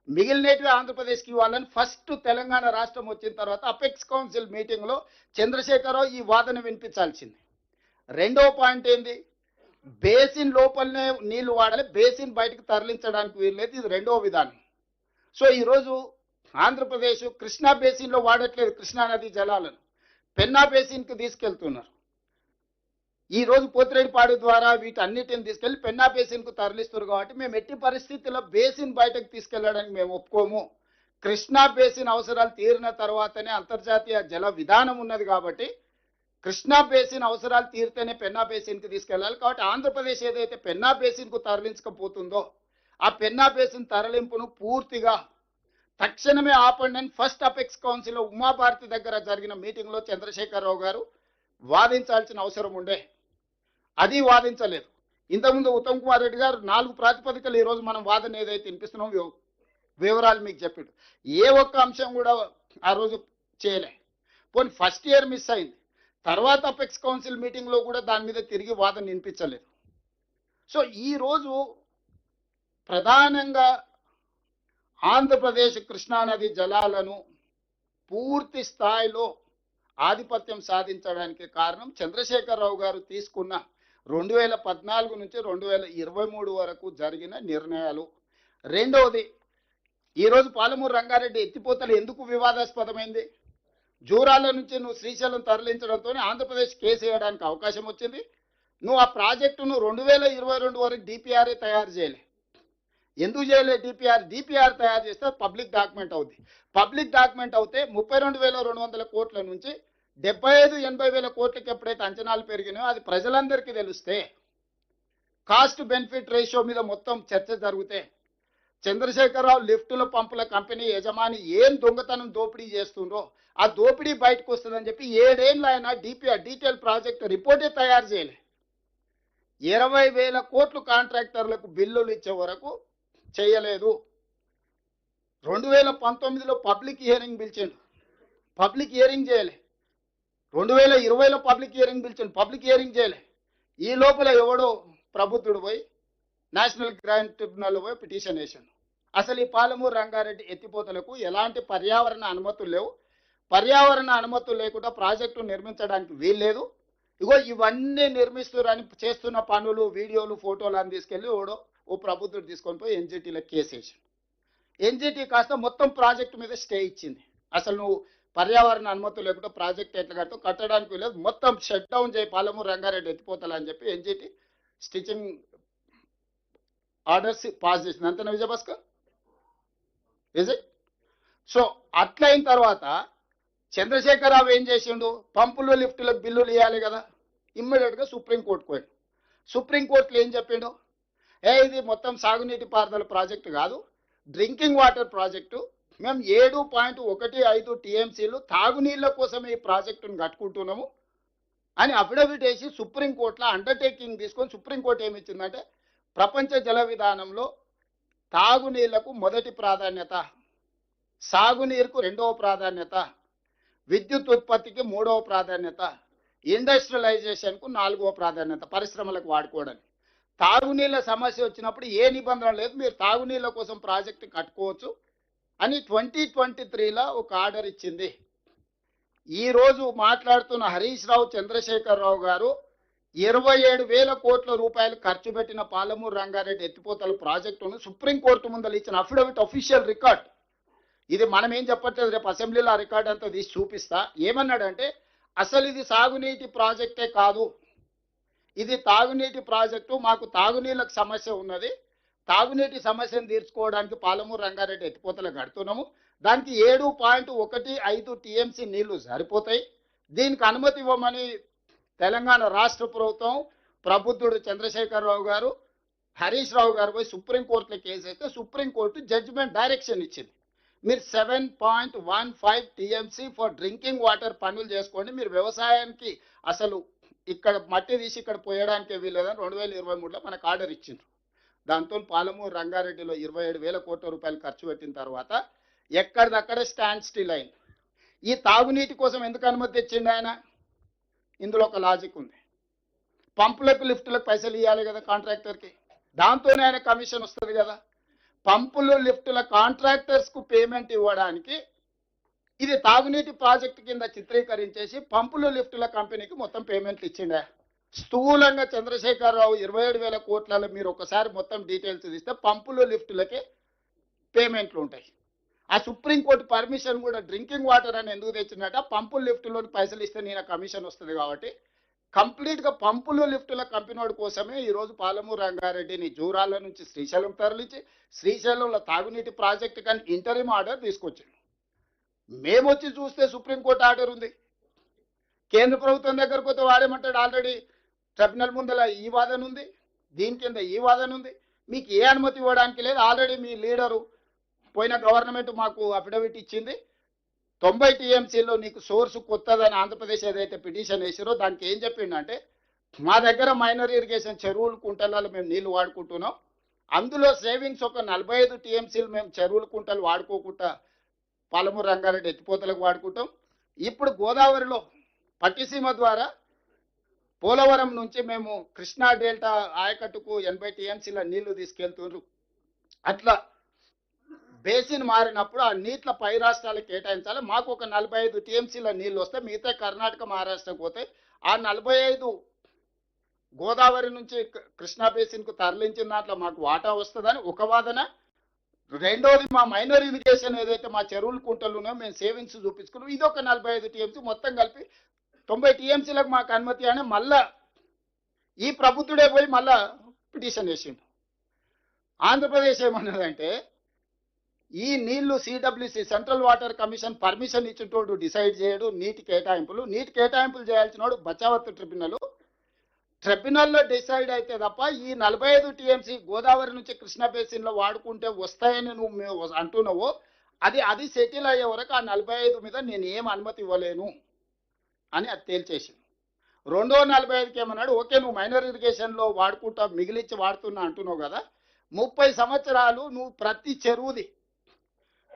మిగిలినవి ఆంధ్రప్రదేశ్కి ఇవ్వాలని ఫస్ట్ తెలంగాణ రాష్ట్రం వచ్చిన తర్వాత అపెక్స్ కౌన్సిల్ మీటింగ్లో చంద్రశేఖరరావు ఈ వాదన వినిపించాల్సింది. రెండో పాయింట్ ఏంది? బేసిన్ లోపలనే నీళ్లు వాడాలి, బేసిన్ బయటకు తరలించడానికి వీల్లేదు. ఇది రెండో విధానం. సో ఈరోజు ఆంధ్రప్రదేశ్ కృష్ణా బేసిన్లో వాడట్లేదు కృష్ణానది జలాలను, పెన్నా బేసిన్కి తీసుకెళ్తున్నారు. ఈరోజు పోతిరెడ్డిపాడు ద్వారా వీటన్నిటిని తీసుకెళ్లి పెన్నా బేసిన్కు తరలిస్తున్నారు. కాబట్టి మేము ఎట్టి పరిస్థితుల్లో బేసిన్ బయటకు తీసుకెళ్లడానికి మేము ఒప్పుకోము. కృష్ణా బేసిన్ అవసరాలు తీరిన తర్వాతనే అంతర్జాతీయ జల విధానం ఉన్నది. కాబట్టి కృష్ణా బేసిన్ అవసరాలు తీరితేనే పెన్నా బేసిన్కి తీసుకెళ్లాలి. కాబట్టి ఆంధ్రప్రదేశ్ ఏదైతే పెన్నా బేసిన్కు తరలించకపోతుందో ఆ పెన్నా బేసిన్ తరలింపును పూర్తిగా తక్షణమే ఆపండి అని ఫస్ట్ అపెక్స్ కౌన్సిల్లో ఉమాభారతి దగ్గర జరిగిన మీటింగ్లో చంద్రశేఖరరావు గారు వాదించాల్సిన అవసరం ఉండే. అది వాదించలేదు. ఇంతకుముందు ఉత్తమ్ కుమార్ రెడ్డి గారు 4 ప్రాతిపదికలు ఈరోజు మనం వాదన ఏదైతే వినిపిస్తున్నాం వివరాలు మీకు చెప్పాడు. ఏ ఒక్క అంశం కూడా ఆ రోజు చేయలే. పోనీ ఫస్ట్ ఇయర్ మిస్ అయింది, తర్వాత అపెక్స్ కౌన్సిల్ మీటింగ్లో కూడా దాని మీద తిరిగి వాదన వినిపించలేదు. సో ఈరోజు ప్రధానంగా ఆంధ్రప్రదేశ్ కృష్ణానది జలాలను పూర్తి స్థాయిలో ఆధిపత్యం సాధించడానికి కారణం చంద్రశేఖరరావు గారు తీసుకున్న 2014 నుంచి 2023 వరకు జరిగిన నిర్ణయాలు. రెండవది, ఈరోజు పాలమూరు రంగారెడ్డి ఎత్తిపోతలు ఎందుకు వివాదాస్పదమైంది? జూరాల నుంచి నువ్వు శ్రీశైలం తరలించడంతో ఆంధ్రప్రదేశ్ కేసు వేయడానికి అవకాశం వచ్చింది. నువ్వు ఆ ప్రాజెక్టును 2022 వరకు డిపిఆర్ఏ తయారు చేయలే. ఎందుకు చేయలే? డిపిఆర్ తయారు చేస్తే పబ్లిక్ డాక్యుమెంట్ అవుతుంది. పబ్లిక్ డాక్యుమెంట్ అవుతే 32,200 కోట్ల నుంచి 75,000-80,000 కోట్లకి ఎప్పుడైతే అంచనాలు పెరిగినాయో అది ప్రజలందరికీ తెలిస్తే, కాస్ట్ బెనిఫిట్ రేషియో మీద మొత్తం చర్చ జరిగితే, చంద్రశేఖరరావు లిఫ్టుల పంపుల కంపెనీ యజమాని ఏం దొంగతనం దోపిడీ చేస్తుండ్రో ఆ దోపిడీ బయటకు వస్తుందని చెప్పి 7 ఏళ్ళు ఆయన డీటెయిల్ ప్రాజెక్ట్ రిపోర్టే తయారు చేయలే. 20,000 కోట్లు కాంట్రాక్టర్లకు బిల్లులు ఇచ్చే వరకు చేయలేదు. 2019లో పబ్లిక్ హియరింగ్ పిలిచిండు, పబ్లిక్ హియరింగ్ చేయలే. 2020లో పబ్లిక్ హియరింగ్ పిలిచిండు, పబ్లిక్ హియరింగ్ చేయలే. ఈ లోపల ఎవడో ప్రబుద్ధుడు పోయి నేషనల్ గ్రాండ్ ట్రిబ్యునల్ పోయి పిటిషన్ వేసాడు. అసలు ఈ పాలమూరు రంగారెడ్డి ఎత్తిపోతలకు ఎలాంటి పర్యావరణ అనుమతులు లేవు, పర్యావరణ అనుమతులు లేకుండా ప్రాజెక్టు నిర్మించడానికి వీల్లేదు. ఇగో ఇవన్నీ నిర్మిస్తున్నారని చేస్తున్న పనులు, వీడియోలు, ఫోటోలు అని తీసుకెళ్ళి ఓ ప్రబుద్ధుడు తీసుకొని పోయి ఎన్జిటీలో కేసు వేసాడు. ఎన్జిటీ కాస్త మొత్తం ప్రాజెక్టు మీద స్టే ఇచ్చింది. అసలు నువ్వు పర్యావరణ అనుమతులు లేకుండా ప్రాజెక్ట్ ఎట్లా కట్టడానికి వీలేదు, మొత్తం షట్ డౌన్ చేయి పాలమూరు రంగారెడ్డి ఎత్తిపోతలు అని చెప్పి ఎన్జిటీ స్టిచింగ్ ఆర్డర్స్ పాస్ చేసింది. అంతేనా విజయభాస్కర్? Is it? సో అట్లయిన తర్వాత చంద్రశేఖరరావు ఏం చేసిండు? పంపులు లిఫ్టులకు బిల్లులు ఇవ్వాలి కదా, ఇమ్మీడియట్గా సుప్రీంకోర్టుకు పోయాడు. సుప్రీంకోర్టులో ఏం చెప్పిండు? ఇది మొత్తం సాగునీటి పారుదల ప్రాజెక్టు కాదు, డ్రింకింగ్ వాటర్ ప్రాజెక్టు. మేము 7.15 టీఎంసీలు తాగునీళ్ళ కోసం ఈ ప్రాజెక్టును కట్టుకుంటున్నాము అని అఫిడవిట్ వేసి సుప్రీంకోర్టులో అండర్టేకింగ్ తీసుకొని సుప్రీంకోర్టు ఏమి ఇచ్చిందంటే, ప్రపంచ జల విధానంలో తాగునీళ్లకు మొదటి ప్రాధాన్యత, సాగునీరుకు 2వ ప్రాధాన్యత, విద్యుత్ ఉత్పత్తికి 3వ ప్రాధాన్యత, ఇండస్ట్రియలైజేషన్కు 4వ ప్రాధాన్యత, పరిశ్రమలకు వాడుకోవడానికి. తాగునీళ్ళ సమస్య వచ్చినప్పుడు ఏ నిబంధన లేదు, మీరు తాగునీళ్ళ కోసం ప్రాజెక్టు కట్టుకోవచ్చు అని 2023లో ఒక ఆర్డర్ ఇచ్చింది. ఈరోజు మాట్లాడుతున్న హరీష్ రావు, చంద్రశేఖరరావు గారు 27,000 కోట్ల రూపాయలు ఖర్చు పెట్టిన పాలమూరు రంగారెడ్డి ఎత్తిపోతల ప్రాజెక్టును సుప్రీంకోర్టు ముందర ఇచ్చిన అఫిడవిట్ అఫీషియల్ రికార్డ్. ఇది మనం ఏం చెప్పట్లేదు, రేపు అసెంబ్లీలో ఆ రికార్డ్ అంతా తీసి చూపిస్తా. ఏమన్నాడంటే అసలు ఇది సాగునీటి ప్రాజెక్టే కాదు, ఇది తాగునీటి ప్రాజెక్టు, మాకు తాగునీళ్ళకు సమస్య ఉన్నది, తాగునీటి సమస్యను తీర్చుకోవడానికి పాలమూరు రంగారెడ్డి ఎత్తిపోతలు కడుతున్నాము, దానికి 7.15 టీఎంసీ నీళ్లు సరిపోతాయి, దీనికి అనుమతి ఇవ్వమని తెలంగాణ రాష్ట్ర ప్రభుత్వం ప్రబుద్ధుడు చంద్రశేఖరరావు గారు, హరీష్ రావు గారు పోయి సుప్రీంకోర్టులో కేసు అయితే సుప్రీంకోర్టు జడ్జిమెంట్ డైరెక్షన్ ఇచ్చింది. మీరు 7.15 టీఎంసీ ఫర్ డ్రింకింగ్ వాటర్ పనులు చేసుకోండి, మీరు వ్యవసాయానికి అసలు ఇక్కడ మట్టి తీసి ఇక్కడ పోయడానికి వీలేదని 2023లో మనకు ఆర్డర్ ఇచ్చిండ్రు. దాంతో పాలమూరు రంగారెడ్డిలో 27,000 కోట్ల రూపాయలు ఖర్చు పెట్టిన తర్వాత ఎక్కడిదక్కడే స్టాండ్ స్టిల్ అయింది. ఈ తాగునీటి కోసం ఎందుకు అనుమతి తెచ్చిండు ఆయన? ఇందులో ఒక లాజిక్ ఉంది. పంపులకు లిఫ్టులకు పైసలు ఇవ్వాలి కదా కాంట్రాక్టర్కి, దాంతోనే ఆయన కమిషన్ వస్తుంది కదా. పంపులు లిఫ్టుల కాంట్రాక్టర్స్కు పేమెంట్ ఇవ్వడానికి ఇది తాగునీటి ప్రాజెక్టు కింద చిత్రీకరించేసి పంపులు లిఫ్టుల కంపెనీకి మొత్తం పేమెంట్లు ఇచ్చిండే. స్థూలంగా చంద్రశేఖరరావు 27,000 కోట్లలో మీరు ఒకసారి మొత్తం డీటెయిల్స్ ఇస్తే పంపులు లిఫ్టులకే పేమెంట్లు ఉంటాయి. ఆ సుప్రీంకోర్టు పర్మిషన్ కూడా డ్రింకింగ్ వాటర్ అని ఎందుకు తెచ్చిందట, పంపుల లిఫ్టులోని పైసలు ఇస్తే నేను కమిషన్ వస్తుంది కాబట్టి కంప్లీట్గా పంపులు లిఫ్టుల కంపెనీ కోసమే ఈరోజు పాలమూరు రంగారెడ్డిని జూరాల నుంచి శ్రీశైలం తరలించి శ్రీశైలంలో తాగునీటి ప్రాజెక్టు కానీ ఇంటరిమ్ ఆర్డర్ తీసుకొచ్చింది. మేము వచ్చి చూస్తే సుప్రీంకోర్టు ఆర్డర్ ఉంది. కేంద్ర ప్రభుత్వం దగ్గరకు పోతే వాడేమంటాడు, ఆల్రెడీ ట్రిబ్యునల్ ముందల ఈ వాదన ఉంది, దీని కింద ఈ వాదన ఉంది, మీకు ఏ అనుమతి ఇవ్వడానికి లేదు, ఆల్రెడీ మీ లీడరు పోయిన గవర్నమెంట్ మాకు అఫిడవిట్ ఇచ్చింది, 90 టీఎంసీలో నీకు సోర్సు కొత్తదని ఆంధ్రప్రదేశ్ ఏదైతే పిటిషన్ వేసారో దానికి ఏం చెప్పిండంటే మా దగ్గర మైనర్ ఇరిగేషన్ చెరువులు కుంటలలో మేము నీళ్లు వాడుకుంటున్నాం, అందులో సేవింగ్స్ ఒక 45 టీఎంసీలు మేము చెరువులు కుంటలు వాడుకోకుండా పాలమూరు రంగారెడ్డి ఎత్తిపోతలకు వాడుకుంటాం. ఇప్పుడు గోదావరిలో పట్టిసీమ ద్వారా పోలవరం నుంచి మేము కృష్ణా డెల్టా ఆయకట్టుకు 80 టీఎంసీల నీళ్లు తీసుకెళ్తున్నారు. అట్లా బేసిన్ మారినప్పుడు ఆ నీట్ల పై రాష్ట్రాలకు కేటాయించాలి. మాకు ఒక 45 టీఎంసీల నీళ్లు వస్తే మిగతా కర్ణాటక మహారాష్ట్రకు పోతాయి. ఆ 45 గోదావరి నుంచి కృష్ణా బేసిన్కు తరలించిన దాంట్లో మాకు వాటా వస్తుందని ఒక వాదన. రెండోది మా మైనర్ ఇరిగేషన్ ఏదైతే మా చెరువులు కుంటలు ఉన్నాయో మేము సేవింగ్స్ చూపించుకున్నాం, ఇది ఒక 45 టీఎంసీ, మొత్తం కలిపి 90 టీఎంసీలకు మాకు అనుమతి అని మళ్ళా ఈ ప్రబుద్ధుడే పోయి మళ్ళా పిటిషన్ వేసిండు. ఆంధ్రప్రదేశ్ ఏమన్నదంటే ఈ నీళ్లు CWC central water commission permission ఇచ్చేటోడు డిసైడ్ చేయడు, నీటి కేటాయింపులు చేయాల్సినోడు బచావత్ ట్రిబ్యునల్లో డిసైడ్ అయితే తప్ప ఈ 45 టీఎంసీ గోదావరి నుంచి కృష్ణా బేసిన్లో వాడుకుంటే వస్తాయని నువ్వు అంటున్నావు, అది సెటిల్ అయ్యే వరకు ఆ 45 మీద నేను ఏం అనుమతి ఇవ్వలేను అని అది తేల్చేసింది. రెండో 45కి ఏమన్నాడు, ఓకే నువ్వు మైనర్ ఇరిగేషన్లో వాడుకుంటా మిగిలిచ్చి వాడుతున్నా అంటున్నావు కదా, 30 సంవత్సరాలు నువ్వు ప్రతి చెరువుది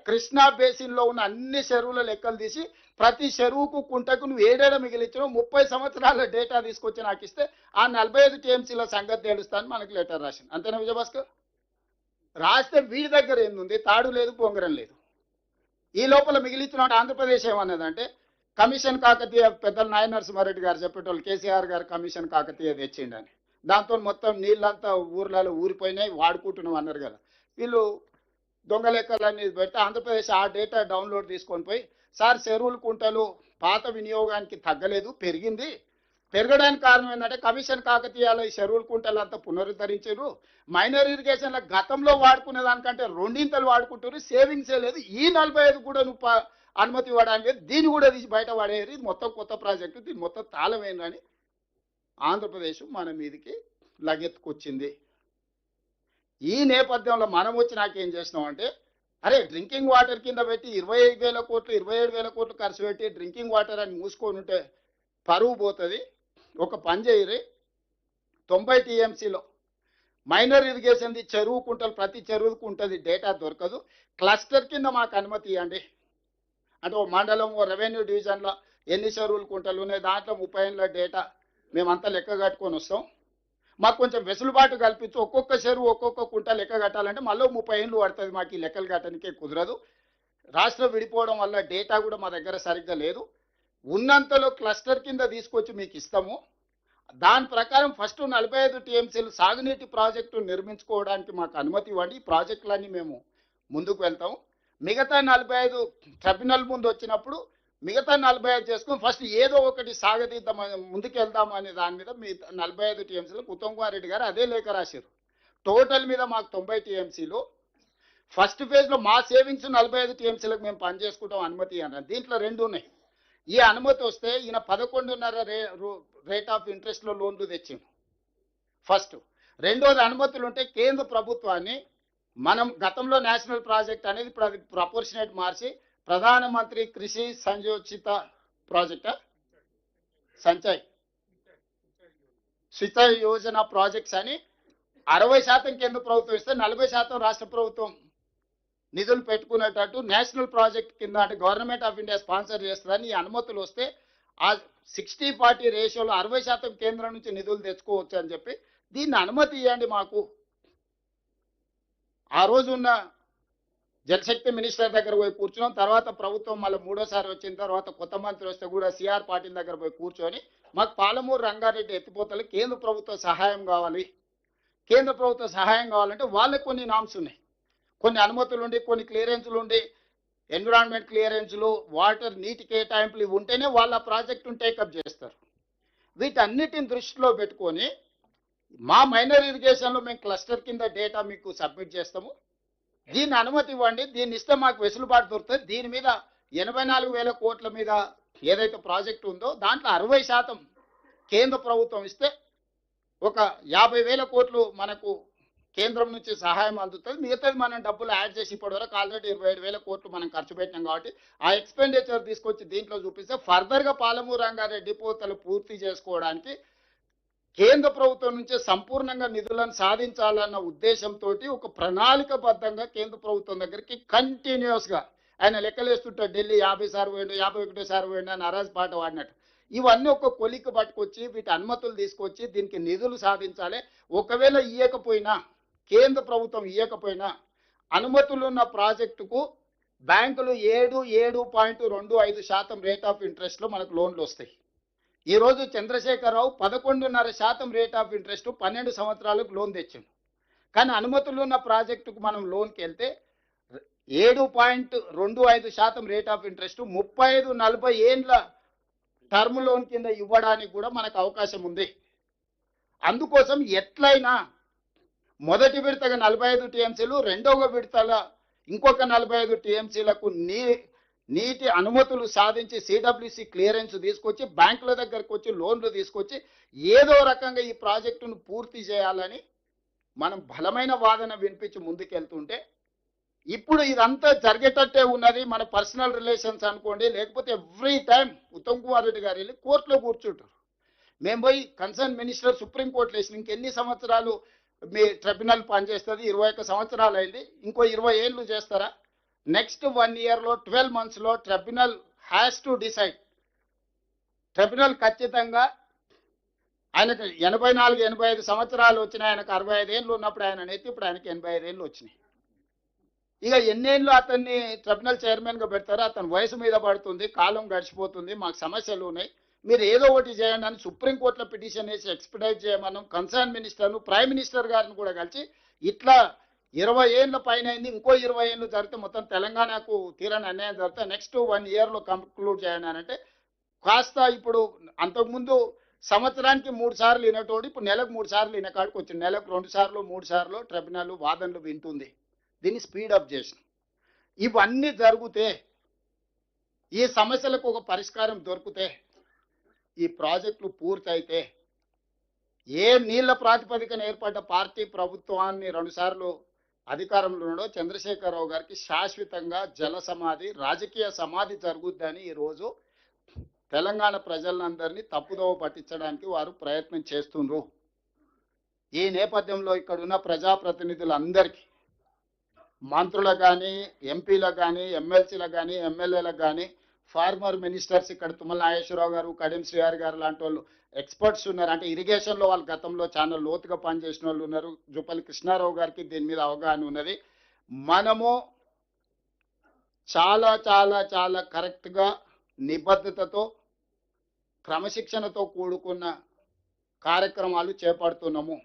కృష్ణా బేసిన్లో ఉన్న అన్ని చెరువుల లెక్కలు తీసి ప్రతి చెరువుకు కుంటకు నువ్వు ఏడేళ్ళ మిగిలిచ్చినావు, 30 సంవత్సరాల డేటా తీసుకొచ్చి నాకు ఇస్తే ఆ 45 టీఎంసీల సంగతి తెలుస్తాను మనకు లెటర్ రాసింది. అంతేనా విజయభాస్కర్? రాస్తే వీడి దగ్గర ఏంది, తాడు లేదు పొంగరం లేదు. ఈ లోపల మిగిలిచ్చిన ఆంధ్రప్రదేశ్ ఏమన్నదంటే కమిషన్ కాకతీయ పెద్దలు నాయ నరసింహారెడ్డి గారు చెప్పేటోళ్ళు కేసీఆర్ గారు కమిషన్ కాకతీయ తెచ్చిండని, దాంతో మొత్తం నీళ్ళంతా ఊర్లలో ఊరిపోయినాయి వాడుకుంటున్నాం అన్నారు కదా. వీళ్ళు దొంగ లెక్కలన్నీ పెడితే ఆంధ్రప్రదేశ్ ఆ డేటా డౌన్లోడ్ తీసుకొని పోయి సార్ చెరువులు కుంటలు పాత వినియోగానికి తగ్గలేదు, పెరిగింది, పెరగడానికి కారణం ఏంటంటే కమిషన్ కాకతీయాల ఈ చెరువులు కుంటలు అంతా పునరుద్ధరించారు, మైనర్ ఇరిగేషన్ల గతంలో వాడుకునే దానికంటే 2 వాడుకుంటారు, సేవింగ్సే లేదు, ఈ 45 కూడా నువ్వు అనుమతి ఇవ్వడానికి దీన్ని కూడా తీసి బయట పడేది, మొత్తం కొత్త ప్రాజెక్టు, దీన్ని మొత్తం తాళమేందని ఆంధ్రప్రదేశ్ మన మీదకి లగెత్తుకొచ్చింది. ఈ నేపథ్యంలో మనం వచ్చి నాకేం చేసినామంటే అరే డ్రింకింగ్ వాటర్ కింద పెట్టి 25,000 కోట్లు 27,000 కోట్లు ఖర్చు పెట్టి డ్రింకింగ్ వాటర్ అని మూసుకొని ఉంటే పరువు పోతుంది, ఒక పని చేయరు, 90 టీఎంసీలో మైనర్ ఇరిగేషన్ది చెరువు కుంటలు ప్రతి చెరువుకు ఉంటుంది, డేటా దొరకదు, క్లస్టర్ కింద మాకు అనుమతి ఇవ్వండి అంటే ఓ మండలం ఓ రెవెన్యూ డివిజన్లో ఎన్ని చెరువులు కుంటలు ఉన్నాయి దాంట్లో 30 ఏళ్ళ డేటా మేమంతా లెక్క కట్టుకొని వస్తాం, మాకు కొంచెం వెసులుబాటు కల్పించు, ఒక్కొక్క చెరువు ఒక్కొక్క కుంట లెక్క కట్టాలంటే మళ్ళీ 30 ఏళ్ళు పడుతుంది, మాకు ఈ లెక్కలు కట్టడానికే కుదరదు, రాష్ట్రం విడిపోవడం వల్ల డేటా కూడా మా దగ్గర సరిగ్గా లేదు, ఉన్నంతలో క్లస్టర్ కింద తీసుకొచ్చి మీకు ఇస్తాము, దాని ప్రకారం ఫస్ట్ 45 టీఎంసీలు సాగునీటి ప్రాజెక్టు నిర్మించుకోవడానికి మాకు అనుమతి ఇవ్వండి. ఈ ప్రాజెక్టులన్నీ మేము ముందుకు వెళ్తాం. మిగతా 45 ట్రిబ్యునల్ ముందు వచ్చినప్పుడు మిగతా 45 చేసుకుని ఫస్ట్ ఏదో ఒకటి సాగదీద్దాం, ముందుకు వెళ్దాం అనే దాని మీద మీ 45 టీఎంసీలకు ఉత్తమ్ కుమార్ రెడ్డి గారు అదే లేఖ రాశారు. టోటల్ మీద మాకు 90 టీఎంసీలు. ఫస్ట్ ఫేజ్లో మా సేవింగ్స్ 45 టీఎంసీలకు మేము పనిచేసుకుంటాం అనుమతి అన్నారు. దీంట్లో రెండు ఉన్నాయి. ఈ అనుమతి వస్తే ఈయన 11.5 రేట్ ఆఫ్ ఇంట్రెస్ట్లో లోన్లు తెచ్చిండు ఫస్ట్. రెండోది అనుమతులు ఉంటే కేంద్ర ప్రభుత్వాన్ని మనం గతంలో నేషనల్ ప్రాజెక్ట్ అనేది ఇప్పుడు అది ప్రపోర్షనేట్ మార్చి ప్రధానమంత్రి కృషి సంయోజిత ప్రాజెక్ట్ సించాయ్ యోజన ప్రాజెక్ట్స్ అని 60% కేంద్ర ప్రభుత్వం ఇస్తే 40% రాష్ట్ర ప్రభుత్వం నిధులు పెట్టుకునేటట్టు నేషనల్ ప్రాజెక్ట్ కింద అంటే గవర్నమెంట్ ఆఫ్ ఇండియా స్పాన్సర్ చేస్తుందని ఈ అనుమతులు వస్తే ఆ 60-40 రేషియోలో 60% కేంద్రం నుంచి నిధులు తెచ్చుకోవచ్చు అని చెప్పి దీన్ని అనుమతి ఇవ్వండి మాకు. ఆ రోజు ఉన్న జలశక్తి మినిస్టర్ దగ్గర పోయి కూర్చున్నాం. తర్వాత ప్రభుత్వం మళ్ళీ మూడోసారి వచ్చిన తర్వాత కొత్త మంత్రి వస్తే కూడా సిఆర్ పాటిల్ దగ్గర పోయి కూర్చొని మాకు పాలమూరు రంగారెడ్డి ఎత్తిపోతలు కేంద్ర ప్రభుత్వ సహాయం కావాలి. కేంద్ర ప్రభుత్వ సహాయం కావాలంటే వాళ్ళకి కొన్ని నామ్స్ ఉన్నాయి, కొన్ని అనుమతులు ఉండి, కొన్ని క్లియరెన్స్లు ఉండి, ఎన్విరాన్మెంట్ క్లియరెన్స్లు, వాటర్ నీటి కేటాయింపులు ఇవి ఉంటేనే వాళ్ళ ప్రాజెక్టును టేకప్ చేస్తారు. వీటన్నిటిని దృష్టిలో పెట్టుకొని మా మైనర్ ఇరిగేషన్లో మేము క్లస్టర్ కింద డేటా మీకు సబ్మిట్ చేస్తాము. దీన్ని అనుమతి ఇవ్వండి. దీన్ని ఇస్తే మాకు వెసులుబాటు దొరుకుతుంది. దీని మీద 84,000 కోట్ల మీద ఏదైతే ప్రాజెక్టు ఉందో దాంట్లో 60% కేంద్ర ప్రభుత్వం ఇస్తే ఒక 50,000 కోట్లు మనకు కేంద్రం నుంచి సహాయం అందుతుంది. మిగతాది మనం డబ్బులు యాడ్ చేసి ఇప్పటివరకు ఆల్రెడీ 27,000 కోట్లు మనం ఖర్చు పెట్టినాం కాబట్టి ఆ ఎక్స్పెండిచర్ తీసుకొచ్చి దీంట్లో చూపిస్తే ఫర్దర్గా పాలమూరు రంగారెడ్డి పోతలు పూర్తి చేసుకోవడానికి కేంద్ర ప్రభుత్వం నుంచి సంపూర్ణంగా నిధులను సాధించాలన్న ఉద్దేశంతో ఒక ప్రణాళికబద్ధంగా కేంద్ర ప్రభుత్వం దగ్గరికి కంటిన్యూస్గా ఆయన లెక్కలేస్తుంటాడు. ఢిల్లీ 50 సార్లు పోయిండు, 51 సార్లు పోయిండు అని అరాజ్ పాట వాడినట్టు ఇవన్నీ ఒక కొలిక్కి పట్టుకొచ్చి వీటి అనుమతులు తీసుకొచ్చి దీనికి నిధులు సాధించాలి. ఒకవేళ ఇవ్వకపోయినా, కేంద్ర ప్రభుత్వం ఇవ్వకపోయినా అనుమతులు ఉన్న ప్రాజెక్టుకు బ్యాంకులు 7.25% రేట్ ఆఫ్ ఇంట్రెస్ట్లో మనకు లోన్లు వస్తాయి. ఈరోజు చంద్రశేఖరరావు 11.5% రేట్ ఆఫ్ ఇంట్రెస్ట్ 12 సంవత్సరాలకు లోన్ తెచ్చిండు. కానీ అనుమతులు ఉన్న ప్రాజెక్టుకు మనం లోన్కి వెళ్తే 7.25% రేట్ ఆఫ్ ఇంట్రెస్ట్ 35-40 ఏండ్ల టర్మ్ లోన్ కింద ఇవ్వడానికి కూడా మనకు అవకాశం ఉంది. అందుకోసం ఎట్లయినా మొదటి విడతగా 45 టీఎంసీలు, రెండవ విడతల ఇంకొక 45 టీఎంసీలకు నీటి అనుమతులు సాధించి సిడబ్ల్యూసి క్లియరెన్స్ తీసుకొచ్చి బ్యాంకుల దగ్గరకు వచ్చి లోన్లు తీసుకొచ్చి ఏదో రకంగా ఈ ప్రాజెక్టును పూర్తి చేయాలని మనం బలమైన వాదన వినిపించి ముందుకెళ్తుంటే ఇప్పుడు ఇదంతా జరిగేటట్టే ఉన్నది. మన పర్సనల్ రిలేషన్స్ అనుకోండి, లేకపోతే ఎవ్రీ టైం ఉత్తమ్ కుమార్ రెడ్డి గారు వెళ్ళి కోర్టులో కూర్చుంటారు. మేము పోయి కన్సర్న్ మినిస్టర్ సుప్రీంకోర్టులో వేసిన ఇంకెన్ని సంవత్సరాలు మీ ట్రిబ్యునల్ పనిచేస్తుంది? 21 సంవత్సరాలు అయింది, ఇంకో 20 ఏళ్ళు చేస్తారా? నెక్స్ట్ 1 ఇయర్లో 12 మంత్స్లో tribunal has to decide. Tribunal ఖచ్చితంగా ఆయనకు 84-85 సంవత్సరాలు వచ్చినాయి. ఆయనకు 65 ఏళ్ళు ఉన్నప్పుడు ఆయన నెత్తి, ఇప్పుడు ఆయనకు 85 ఏళ్ళు వచ్చినాయి. ఇక ఎన్నేళ్ళు అతన్ని ట్రిబ్యునల్ చైర్మన్గా పెడతారో అతని వయసు మీద పడుతుంది, కాలం గడిచిపోతుంది, మాకు సమస్యలు ఉన్నాయి, మీరు ఏదో ఒకటి చేయండి అని సుప్రీంకోర్టులో పిటిషన్ వేసి ఎక్స్పెడైట్ చేయమన్నాం. కన్సర్న్ మినిస్టర్ను, ప్రైమ్ మినిస్టర్ గారిని కూడా కలిసి ఇట్లా 20 ఏళ్ళ పైన అయింది, ఇంకో 20 ఏళ్ళు జరిగితే మొత్తం తెలంగాణకు తీరని అన్యాయం జరిగితే నెక్స్ట్ 1 ఇయర్లో కంక్లూడ్ చేయండి అని అంటే కాస్త ఇప్పుడు అంతకుముందు సంవత్సరానికి 3 సార్లు వినేటోడు ఇప్పుడు నెలకు 3 సార్లు వినకాడికి వచ్చింది. నెలకు 2 సార్లు 3 సార్లు ట్రిబ్యునల్ వాదనలు వింటుంది. దీన్ని స్పీడప్ చేసిన ఇవన్నీ జరిగితే ఈ సమస్యలకు ఒక పరిష్కారం దొరికితే ఈ ప్రాజెక్టులు పూర్తయితే ఏ నీళ్ల ప్రాతిపదికన ఏర్పడ్డ పార్టీ ప్రభుత్వాన్ని 2 సార్లు అధికారంలో ఉండో చంద్రశేఖరరావు గారికి శాశ్వతంగా జల సమాధి, రాజకీయ సమాధి జరుగుద్దని ఈరోజు తెలంగాణ ప్రజలందరినీ తప్పుదోవ పట్టించడానికి వారు ప్రయత్నం చేస్తుండ్రు. ఈ నేపథ్యంలో ఇక్కడ ఉన్న ప్రజాప్రతినిధులందరికీ, మంత్రులకు కానీ, ఎంపీలకు కానీ, ఎమ్మెల్సీలకు కానీ, ఎమ్మెల్యేలకు కానీ, ఫార్మర్ మినిస్టర్స్ ఇక్కడ తుమ్మల నాగేశ్వరరావు గారు, కడియం శ్రీహరి గారు లాంటి వాళ్ళు ఎక్స్పర్ట్స్ ఉన్నారు. అంటే ఇరిగేషన్లో వాళ్ళు గతంలో చాలా లోతుగా పనిచేసిన వాళ్ళు ఉన్నారు. జూపల్లి కృష్ణారావు గారికి దీని మీద అవగాహన ఉన్నది. మనము చాలా చాలా చాలా కరెక్ట్గా నిబద్ధతతో క్రమశిక్షణతో కూడుకున్న కార్యక్రమాలు చేపడుతున్నాము.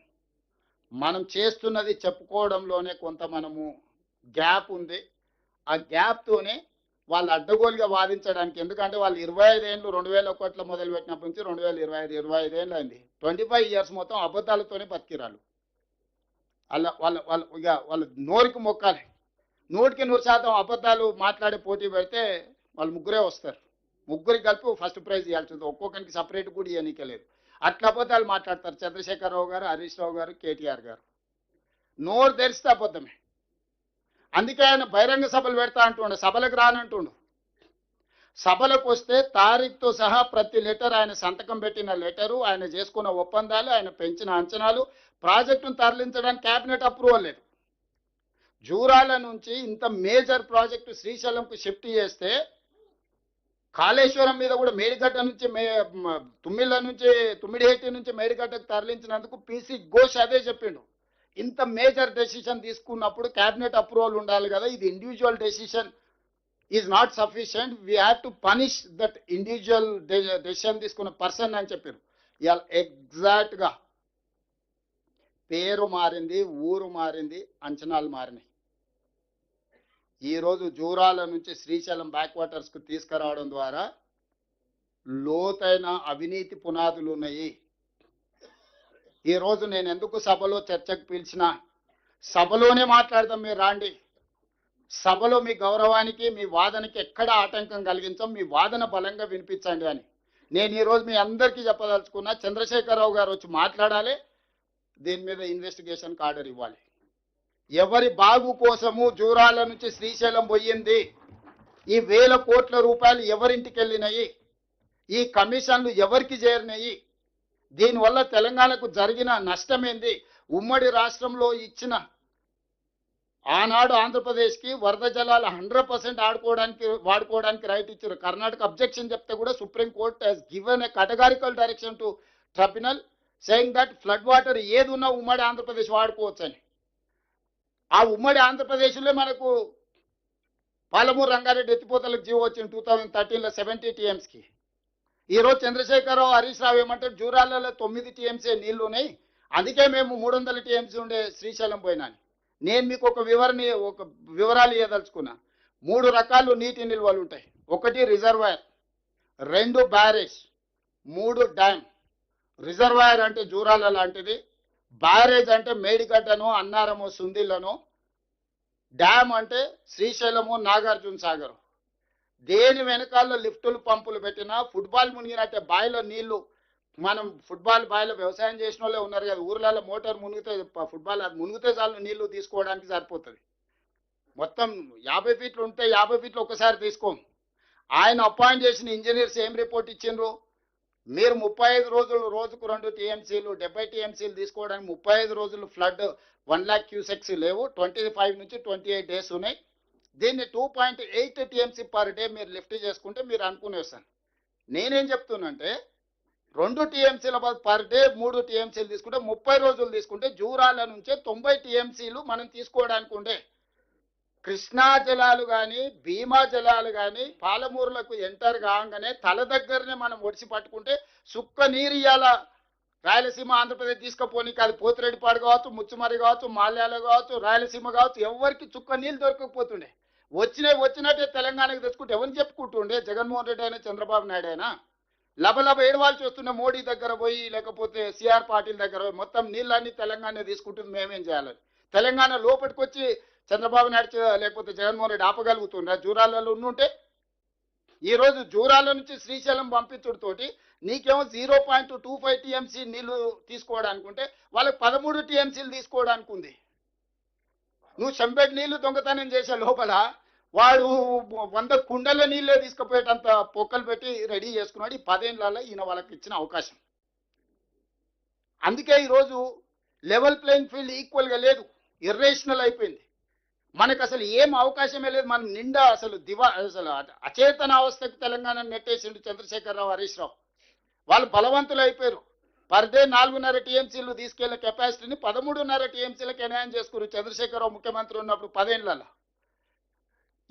మనం చేస్తున్నది చెప్పుకోవడంలోనే కొంత మనము గ్యాప్ ఉంది. ఆ గ్యాప్తోనే వాళ్ళు అడ్డగోలుగా వాదించడానికి, ఎందుకంటే వాళ్ళు 25 ఏళ్ళు 2001లో మొదలుపెట్టినప్పటి నుంచి 2025 25 ఏళ్ళు అయింది. 25 ఇయర్స్ మొత్తం అబద్ధాలతోనే బతికిరాళ్ళు. వాళ్ళ నోరుకి మొక్కాలి. 100% అబద్ధాలు మాట్లాడే పోటీ పెడితే వాళ్ళు ముగ్గురే వస్తారు. ముగ్గురికి కలిపి ఫస్ట్ ప్రైజ్ ఇవ్వాల్సింది, ఒక్కొక్కరికి సపరేట్ కూడా ఇవ్వనీకే లేదు. అట్లా అబద్ధాలు మాట్లాడతారు చంద్రశేఖరరావు గారు, హరీష్ రావు గారు, కేటీఆర్ గారు. నోరు తెరిస్తే అబద్ధమే. అందుకే ఆయన బహిరంగ సభలు పెడతా అంటుండే, సభలకు రానంటుండు. సభలకు వస్తే తారీఖుతో సహా ప్రతి లెటర్, ఆయన సంతకం పెట్టిన లెటరు, ఆయన చేసుకున్న ఒప్పందాలు, ఆయన పెంచిన అంచనాలు, ప్రాజెక్టును తరలించడానికి క్యాబినెట్ అప్రూవల్ లేదు. జూరాల నుంచి ఇంత మేజర్ ప్రాజెక్టు శ్రీశైలంకు షిఫ్ట్ చేస్తే, కాళేశ్వరం మీద కూడా మేడిగడ్డ నుంచి తుమ్మిడిహేటి నుంచి మేడిగడ్డకు తరలించినందుకు పీసీ ఘోష్ అదే చెప్పిండు. ఇంత మేజర్ డెసిషన్ తీసుకున్నప్పుడు క్యాబినెట్ అప్రూవల్ ఉండాలి కదా, ఇది individual decision is not sufficient, we have to punish that individual decision తీసుకున్న పర్సన్ అని చెప్పారు. ఇవాళ ఎగ్జాక్ట్గా పేరు మారింది, ఊరు మారింది, అంచనాలు మారినాయి. ఈరోజు జూరాల నుంచి శ్రీశైలం బ్యాక్ వాటర్స్కు తీసుకురావడం ద్వారా లోతైన అవినీతి పునాదులు ఉన్నాయి. ఈరోజు నేను ఎందుకు సభలో చర్చకు పిలిచిన, సభలోనే మాట్లాడదాం, మీరు రాండి. సభలో మీ గౌరవానికి, మీ వాదనకి ఎక్కడ ఆటంకం కలిగించాం, మీ వాదన బలంగా వినిపించండి అని నేను ఈరోజు మీ అందరికీ చెప్పదలుచుకున్నా. చంద్రశేఖరరావు గారు వచ్చి మాట్లాడాలి, దీని మీద ఇన్వెస్టిగేషన్కి ఆర్డర్ ఇవ్వాలి. ఎవరి బాగు కోసము జూరాల నుంచి శ్రీశైలం పోయింది, ఈ 1000 కోట్ల రూపాయలు ఎవరింటికి వెళ్ళినాయి, ఈ కమిషన్లు ఎవరికి చేరినాయి, దీనివల్ల తెలంగాణకు జరిగిన నష్టమేంది, ఉమ్మడి రాష్ట్రంలో ఇచ్చిన ఆనాడు ఆంధ్రప్రదేశ్కి వరద జలాలు 100% వాడుకోవడానికి రైట్ ఇచ్చారు. కర్ణాటక అబ్జెక్షన్ చెప్తే కూడా supreme court he's given a categorical direction to tribunal saying that flood water ఏది ఉన్నా ఉమ్మడి ఆంధ్రప్రదేశ్ వాడుకోవచ్చని. ఆ ఉమ్మడి ఆంధ్రప్రదేశ్లో మనకు పాలమూరు రంగారెడ్డి ఎత్తిపోతలకు జీవో వచ్చింది 2013లో 70 TMSకి. ఈరోజు చంద్రశేఖరరావు, హరీష్ రావు ఏమంటారు, జూరాలలో 9 TMC నీళ్లు ఉన్నాయి, అందుకే మేము 300 TMC ఉండే శ్రీశైలం పోయినాను. నేను మీకు ఒక వివరాలు ఇవ్వదలుచుకున్నా. 3 రకాలు నీటి నిల్వలు ఉంటాయి. 1 రిజర్వాయర్, 2 బ్యారేజ్, 3 డ్యామ్. రిజర్వాయర్ అంటే జూరాల లాంటిది, బ్యారేజ్ అంటే మేడిగడ్డను, అన్నారము, సుందిళ్లను, డ్యామ్ అంటే శ్రీశైలము, నాగార్జున సాగర్. దేని వెనకాల లిఫ్టులు పంపులు పెట్టినా ఫుట్బాల్ మునిగినట్టే బాయిలో నీళ్లు, మనం ఫుట్బాల్ బాయిలో వ్యవసాయం చేసిన వాళ్ళే ఉన్నారు కదా, ఊర్లలో మోటార్ మునిగితే ఫుట్బాల్ అది మునిగితే చాలు నీళ్లు తీసుకోవడానికి సరిపోతుంది. మొత్తం 50 ఫీట్లు ఉంటే 50 ఫీట్లు ఒకసారి తీసుకోం. ఆయన అపాయింట్ చేసిన ఇంజనీర్స్ ఏం రిపోర్ట్ ఇచ్చిండ్రు, మీరు 35 రోజులు రోజుకు 2 TMCలు 70 TMCలు తీసుకోవడానికి 35 రోజులు ఫ్లడ్ 1 lakh క్యూసెక్స్ లేవు, 25 నుంచి 28 డేస్ ఉన్నాయి. దీన్ని 2.8 TMC పర్ డే మీరు లిఫ్ట్ చేసుకుంటే మీరు అనుకునేస్తాను. నేనేం చెప్తున్నానంటే 2 TMCల పర్ డే 3 TMCలు తీసుకుంటే 30 రోజులు తీసుకుంటే జూరాల నుంచే 90 TMCలు మనం తీసుకోవడానికి ఉండే. కృష్ణా జలాలు కానీ, భీమా జలాలు కానీ పాలమూరులకు ఎంటర్ కాగానే తల దగ్గరనే మనం ఒడిసి పట్టుకుంటే సుక్క నీరు ఇయ్యాల రాయలసీమ ఆంధ్రప్రదేశ్ తీసుకుపోనీకి, అది పోతిరెడ్డిపాడు కావచ్చు, ముచ్చుమరి కావచ్చు, మాల్యాల కావచ్చు, రాయలసీమ కావచ్చు, ఎవరికి చుక్క నీళ్ళు దొరకకపోతుండే. వచ్చినట్టే తెలంగాణకు తెచ్చుకుంటే ఎవరిని చెప్పుకుంటుండే, జగన్మోహన్ రెడ్డి అయినా చంద్రబాబు నాయుడు అయినా లబలబ ఏడవాల్సి వస్తుండే. మోడీ దగ్గర పోయి లేకపోతే సిఆర్ పాటిల్ దగ్గర పోయి మొత్తం నీళ్ళన్నీ తెలంగాణ తీసుకుంటుంది, మేమేం చేయాలని. తెలంగాణ లోపలికి వచ్చి చంద్రబాబు నాయుడు లేకపోతే జగన్మోహన్ రెడ్డి ఆపగలుగుతుండ్రా జూరాలలో ఉండుంటే? ఈరోజు జూరాల నుంచి శ్రీశైలం పంపించడంతోటి నీకేమో 0.25 TMC నీళ్లు తీసుకోవడానికి ఉంటే వాళ్ళకి 13 TMCలు తీసుకోవడానికి ఉంది. నువ్వు చెంబెడ్ నీళ్లు దొంగతనం చేసే లోపల వాడు 100 కుండల నీళ్ళే తీసుకుపోయేటంత పొక్కలు పెట్టి రెడీ చేసుకున్నాడు. ఈ 10 ఏళ్లలో ఈయన వాళ్ళకి ఇచ్చిన అవకాశం. అందుకే ఈరోజు లెవెల్ ప్లేయింగ్ ఫీల్డ్ ఈక్వల్గా లేదు, ఇర్రేషనల్ అయిపోయింది. మనకు అసలు ఏం అవకాశమే లేదు. మనం నిండా అసలు అసలు అచేతన అవస్థకు తెలంగాణ నెట్టేసిండు చంద్రశేఖరరావు, హరీష్ రావు. వాళ్ళు బలవంతులు అయిపోయారు. పర్ డే 4.5 TMCలు తీసుకెళ్లే కెపాసిటీని 13.5 TMCలకు ఎన్హాన్ చేసుకున్నారు చంద్రశేఖరరావు ముఖ్యమంత్రి ఉన్నప్పుడు 10 ఏళ్లలో.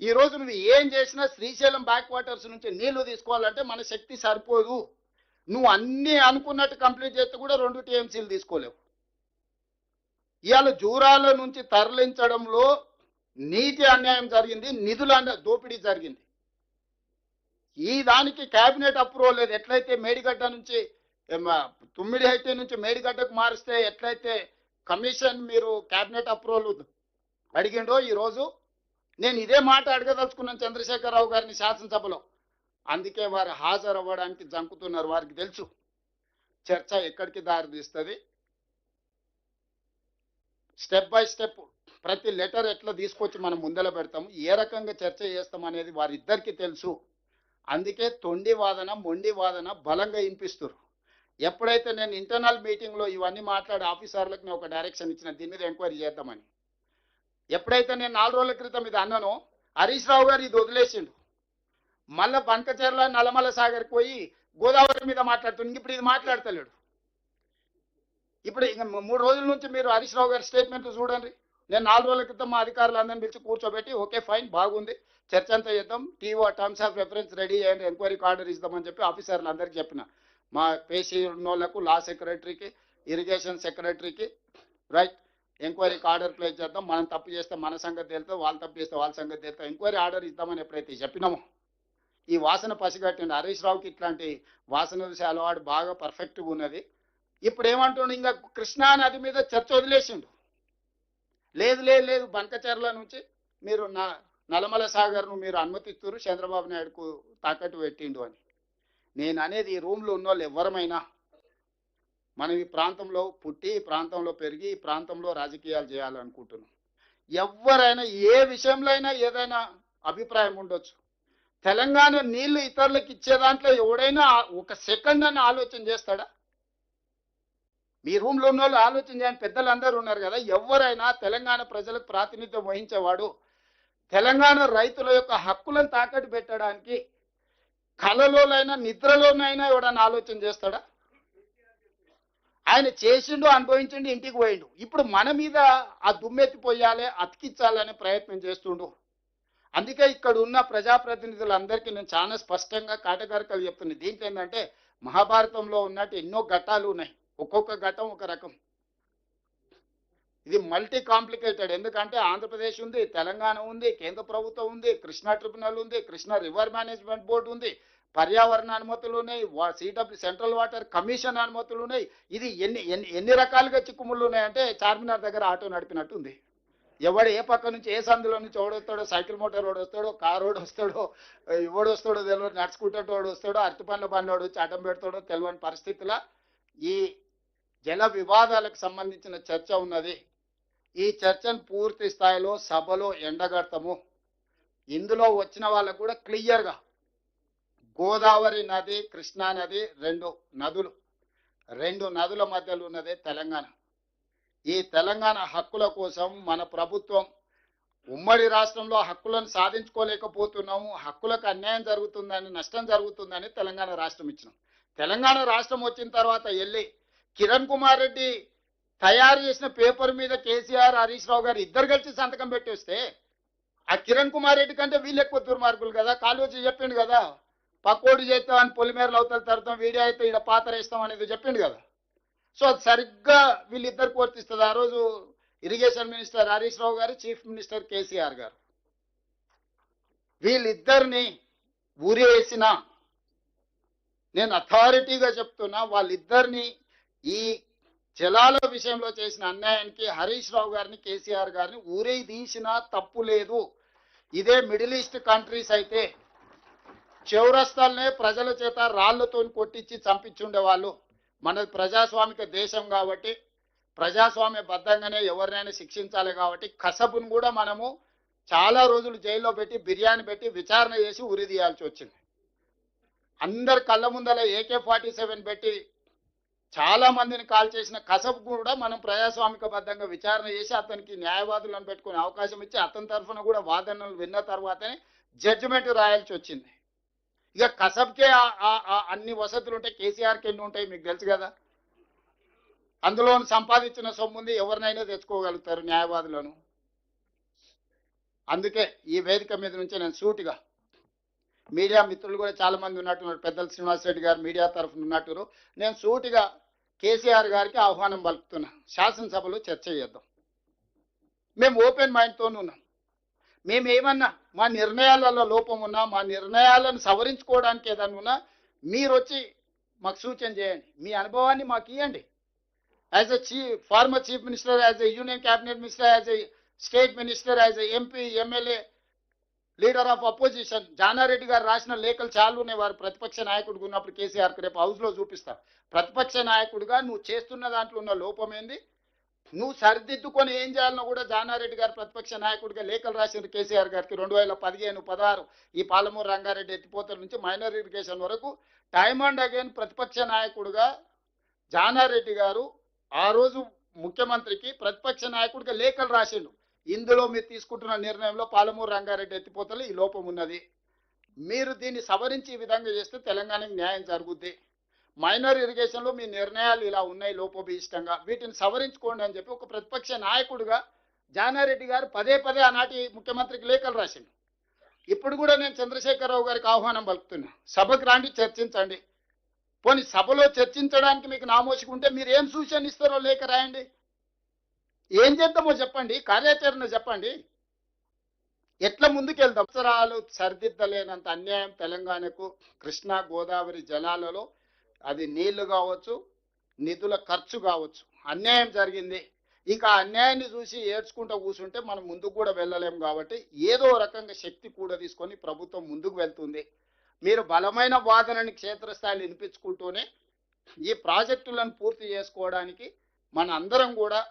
ఈ రోజు నువ్వు ఏం చేసినా శ్రీశైలం బ్యాక్ వాటర్స్ నుంచి నీళ్లు తీసుకోవాలంటే మన శక్తి సరిపోదు. నువ్వు అన్నీ అనుకున్నట్టు కంప్లీట్ చేస్తే కూడా 2 టీఎంసీలు తీసుకోలేవు. ఇవాళ జూరాల నుంచి తరలించడంలో నీతి అన్యాయం జరిగింది, నిధుల దోపిడీ జరిగింది. ఈ దానికి కేబినెట్ అప్రూవల్ లేదు. ఎట్లయితే మేడిగడ్డ నుంచి తుమ్మిడిహట్టి నుంచి మేడిగడ్డకు మారిస్తే ఎట్లయితే కమిషన్ మీరు కేబినెట్ అప్రూవల్ అడిగిండో ఈరోజు నేను ఇదే మాట అడగదలుచుకున్నాను చంద్రశేఖరరావు గారిని శాసనసభలో. అందుకే వారు హాజరు అవ్వడానికి జంకుతున్నారు. వారికి తెలుసు చర్చ ఎక్కడికి దారి తీస్తుంది. స్టెప్ బై స్టెప్ ప్రతి లెటర్ ఎట్లా తీసుకొచ్చి మనం ముందర పెడతాము, ఏ రకంగా చర్చ చేస్తాం అనేది వారిద్దరికీ తెలుసు. అందుకే తొండి వాదన మొండి వాదన బలంగా వినిపిస్తారు. ఎప్పుడైతే నేను ఇంటర్నల్ మీటింగ్లో ఇవన్నీ మాట్లాడి ఆఫీసర్లకు నేను ఒక డైరెక్షన్ ఇచ్చిన దీని మీద ఎంక్వైరీ చేద్దామని, ఎప్పుడైతే నేను 4 రోజుల క్రితం ఇది అన్నానో హరీష్ రావు గారు ఇది వదిలేసిండు. మళ్ళా బంకచర్ల నల్లమల సాగర్కి పోయి గోదావరి మీద మాట్లాడుతుంది. ఇప్పుడు ఇది మాట్లాడతలేడు. ఇప్పుడు ఇంకా 3 రోజుల నుంచి మీరు హరీష్ రావు గారి స్టేట్మెంట్ చూడండి. నేను 4 రోజుల క్రితం మా అధికారులందరినీ పిలిచి కూర్చోబెట్టి ఓకే ఫైన్ బాగుంది చర్చ అంతా చేద్దాం, TO terms of reference ready చేయండి, ఎంక్వైరీకి ఆర్డర్ ఇద్దామని చెప్పి ఆఫీసర్లు అందరికీ చెప్పిన. మా పేసీ ఉన్నోళ్లకు లా సెక్రటరీకి, ఇరిగేషన్ సెక్రటరీకి రైట్ ఎంక్వైరీకి ఆర్డర్ ప్లేస్ చేద్దాం. మనం తప్పు చేస్తే మన సంగతి తెలుస్తుంది, వాళ్ళు తప్పు చేస్తే వాళ్ళ సంగతి తెలుస్తుంది, ఎంక్వైరీ ఆర్డర్ ఇద్దామని ఎప్పుడైతే చెప్పినామో ఈ వాసన పసిగట్టండి. హరీష్ రావుకి ఇట్లాంటి వాసన చూసే అలవాటు బాగా పర్ఫెక్ట్గా ఉన్నది. ఇప్పుడు ఏమంటుండు, ఇంకా కృష్ణా నది మీద చర్చ వదిలేసిండు. లేదు లేదు లేదు బంకచర్ల నుంచి మీరు నల్లమల సాగర్ను మీరు అనుమతిస్తున్నారు, చంద్రబాబు నాయుడుకు తాకట్టు పెట్టిండు అని. నేను అనేది ఈ రూమ్లో ఉన్న వాళ్ళు ఎవరమైనా మనం ఈ ప్రాంతంలో పుట్టి, ఈ ప్రాంతంలో పెరిగి, ఈ ప్రాంతంలో రాజకీయాలు చేయాలనుకుంటున్నాం. ఎవరైనా ఏ విషయంలో అయినా ఏదైనా అభిప్రాయం ఉండొచ్చు. తెలంగాణ నీళ్లు ఇతరులకు ఇచ్చే దాంట్లో ఎవడైనా ఒక సెకండ్ అని ఆలోచన చేస్తాడా? మీ రూమ్లో ఉన్న వాళ్ళు ఆలోచన చేయండి. పెద్దలందరూ ఉన్నారు కదా, ఎవరైనా తెలంగాణ ప్రజలకు ప్రాతినిధ్యం వహించేవాడు తెలంగాణ రైతుల యొక్క హక్కులను తాకట్టు పెట్టడానికి కలలోనైనా నిద్రలోనైనా ఎవడన్నా ఆలోచన చేస్తాడా? ఆయన చేసిండు, అనుభవించిండు, ఇంటికి పోయిండు. ఇప్పుడు మన మీద ఆ దుమ్మెత్తిపోయాలి, అతికించాలనే ప్రయత్నం చేస్తుండు. అందుకే ఇక్కడ ఉన్న ప్రజాప్రతినిధులందరికీ నేను చాలా స్పష్టంగా కాటకారికలు చెప్తున్నాను. దీంట్లో ఏంటంటే మహాభారతంలో ఉన్నట్టు ఎన్నో ఘట్టాలు ఉన్నాయి, ఒక్కొక్క ఘట్టం ఒక రకం. ఇది మల్టీ కాంప్లికేటెడ్. ఎందుకంటే ఆంధ్రప్రదేశ్ ఉంది, తెలంగాణ ఉంది, కేంద్ర ప్రభుత్వం ఉంది, కృష్ణా ట్రిబ్యునల్ ఉంది, కృష్ణా రివర్ మేనేజ్మెంట్ బోర్డు ఉంది, పర్యావరణ అనుమతులు ఉన్నాయి, సిడబ్ల్యూ సెంట్రల్ వాటర్ కమిషన్ అనుమతులు ఉన్నాయి. ఇది ఎన్ని రకాలుగా చిక్కుముళ్ళు ఉన్నాయంటే చార్మినార్ దగ్గర ఆటో నడిపినట్టు ఉంది. ఎవడు ఏ పక్క నుంచి ఏ సందులో నుంచి ఓడొస్తాడో, సైకిల్ మోటార్ ఓడి వస్తాడో, కారు ఓడి వస్తాడో, ఎవడు వస్తాడో తెలియదు, నడుచుకుంటే వాడు వస్తాడో, అరటి పండ్ల బండ్లోడు వచ్చి అడ్డం పెడతాడో తెలియని పరిస్థితుల ఈ జల వివాదాలకు సంబంధించిన చర్చ ఉన్నది. ఈ చర్చను పూర్తి స్థాయిలో సభలో ఎండగడతాము. ఇందులో వచ్చిన వాళ్ళకు కూడా క్లియర్గా గోదావరి నది, కృష్ణా నది రెండు నదుల మధ్యలో ఉన్నదే తెలంగాణ. ఈ తెలంగాణ హక్కుల కోసం మన ప్రభుత్వం ఉమ్మడి రాష్ట్రంలో హక్కులను సాధించుకోలేకపోతున్నాము, హక్కులకు అన్యాయం జరుగుతుందని, నష్టం జరుగుతుందని తెలంగాణ రాష్ట్రం ఇచ్చినాం. తెలంగాణ రాష్ట్రం వచ్చిన తర్వాత వెళ్ళి కిరణ్ కుమార్ రెడ్డి తయారు చేసిన పేపర్ మీద కేసీఆర్, హరీష్ రావు గారు ఇద్దరు కలిసి సంతకం పెట్టేస్తే ఆ కిరణ్ కుమార్ రెడ్డి కంటే వీళ్ళు ఎక్కువ దుర్మార్గులు కదా. కాళోజీ చెప్పిండు కదా, పకోడి చేస్తామని పొలిమేరలు అవతల తడతాం, వీడియో అయితే ఇక్కడ పాత్ర వేస్తాం అనేది చెప్పిండు కదా. సో అది సరిగ్గా వీళ్ళిద్దరికి వర్తిస్తుంది. ఆ రోజు ఇరిగేషన్ మినిస్టర్ హరీష్ రావు గారు, చీఫ్ మినిస్టర్ కేసీఆర్ గారు, వీళ్ళిద్దరిని ఊరేసిన నేను అథారిటీగా చెప్తున్నా, వాళ్ళిద్దరిని ఈ జలాల విషయంలో చేసిన అన్యాయానికి హరీష్ రావు గారిని, కేసీఆర్ గారిని ఊరే తీసినా తప్పు లేదు. ఇదే మిడిల్ ఈస్ట్ కంట్రీస్ అయితే చౌరస్తాలనే ప్రజల చేత రాళ్లతో కొట్టించి చంపించుండేవాళ్ళు. మనది ప్రజాస్వామిక దేశం కాబట్టి ప్రజాస్వామ్య బద్ధంగానే ఎవరినైనా శిక్షించాలి కాబట్టి కసబును కూడా మనము చాలా రోజులు జైల్లో పెట్టి, బిర్యానీ పెట్టి విచారణ చేసి ఉరి తీయాల్సి వచ్చింది. అందరి కళ్ళ ముందల AK-47 పెట్టి చాలా మందిని కాల్ చేసిన కసబ్ కూడా మనం ప్రజాస్వామిక బద్ధంగా విచారణ చేసి అతనికి న్యాయవాదులను పెట్టుకునే అవకాశం ఇచ్చి అతని తరఫున కూడా వాదనలు విన్న తర్వాతనే జడ్జిమెంట్ రాయాల్సి వచ్చింది. ఇక కసబ్కే అన్ని వసతులు ఉంటాయి, కేసీఆర్కి ఎన్ని ఉంటాయి మీకు తెలుసు కదా. అందులో సంపాదించిన సొమ్ముంది, ఎవరినైనా తెచ్చుకోగలుగుతారు న్యాయవాదులను. అందుకే ఈ వేదిక మీద నుంచి నేను సూటిగా మీడియా మిత్రులు కూడా చాలా మంది ఉన్నట్టున్నారు, పెద్దలు శ్రీనివాస్ రెడ్డి గారు మీడియా తరఫున ఉన్నట్టున్నారు. నేను సూటిగా కేసీఆర్ గారికి ఆహ్వానం పలుకుతున్నా, శాసనసభలో చర్చ చేద్దాం. మేము ఓపెన్ మైండ్తో ఉన్నాం. మేము ఏమన్నా మా నిర్ణయాలలో లోపం ఉన్నా, మా నిర్ణయాలను సవరించుకోవడానికి ఏదన్నా ఉన్నా మీరు వచ్చి మాకు సూచన చేయండి, మీ అనుభవాన్ని మాకు ఇవ్వండి. As a former chief minister, as a union cabinet minister, as a state minister, as a MP, MLA, leader of opposition. Jana Reddy గారు రాసిన లేఖలు చాలా ఉన్నాయి. వారు ప్రతిపక్ష నాయకుడిగా ఉన్నప్పుడు కేసీఆర్కి రేపు హౌస్లో చూపిస్తా. ప్రతిపక్ష నాయకుడిగా నువ్వు చేస్తున్న దాంట్లో ఉన్న లోపం ఏంది, నువ్వు సరిదిద్దుకొని ఏం చేయాలనో కూడా జానారెడ్డి గారు ప్రతిపక్ష నాయకుడిగా లేఖలు రాసింది కేసీఆర్ గారికి 2015, 16 ఈ పాలమూరు రంగారెడ్డి ఎత్తిపోతల నుంచి మైనర్ ఇరిగేషన్ వరకు టైమ్ అండ్ అగైన్ ప్రతిపక్ష నాయకుడిగా జానారెడ్డి గారు ఆ రోజు ముఖ్యమంత్రికి ప్రతిపక్ష నాయకుడిగా లేఖలు రాసిండు. ఇందులో మీరు తీసుకుంటున్న నిర్ణయంలో పాలమూరు రంగారెడ్డి ఎత్తిపోతలు ఈ లోపం ఉన్నది, మీరు దీన్ని సవరించి ఈ విధంగా చేస్తే తెలంగాణకు న్యాయం జరుగుద్ది. మైనర్ ఇరిగేషన్లో మీ నిర్ణయాలు ఇలా ఉన్నాయి లోపభీష్టంగా, వీటిని సవరించుకోండి అని చెప్పి ఒక ప్రతిపక్ష నాయకుడిగా జానారెడ్డి గారు పదే పదే ఆనాటి ముఖ్యమంత్రికి లేఖలు రాసిండు. ఇప్పుడు కూడా నేను చంద్రశేఖరరావు గారికి ఆహ్వానం పలుకుతున్నా, సభకు రాండి, చర్చించండి. పోనీ సభలో చర్చించడానికి మీకు నామోషికుంటే మీరు ఏం సూచన ఇస్తారో లేఖ రాయండి, ఏం చేద్దామో చెప్పండి, కార్యాచరణ చెప్పండి, ఎట్లా ముందుకెళ్తాం. అవసరాలు సరిదిద్దలేనంత అన్యాయం తెలంగాణకు కృష్ణా గోదావరి జలాలలో, అది నీళ్లు కావచ్చు, నిధుల ఖర్చు కావచ్చు, అన్యాయం జరిగింది. ఇక అన్యాయాన్ని చూసి ఏడ్చుకుంటూ కూర్చుంటే మనం ముందుకు కూడా వెళ్ళలేము. కాబట్టి ఏదో రకంగా శక్తి కూడా తీసుకొని ప్రభుత్వం ముందుకు వెళ్తుంది. మీరు బలమైన వాదనని క్షేత్రస్థాయిలో వినిపించుకుంటూనే ఈ ప్రాజెక్టులను పూర్తి చేసుకోవడానికి మన అందరం కూడా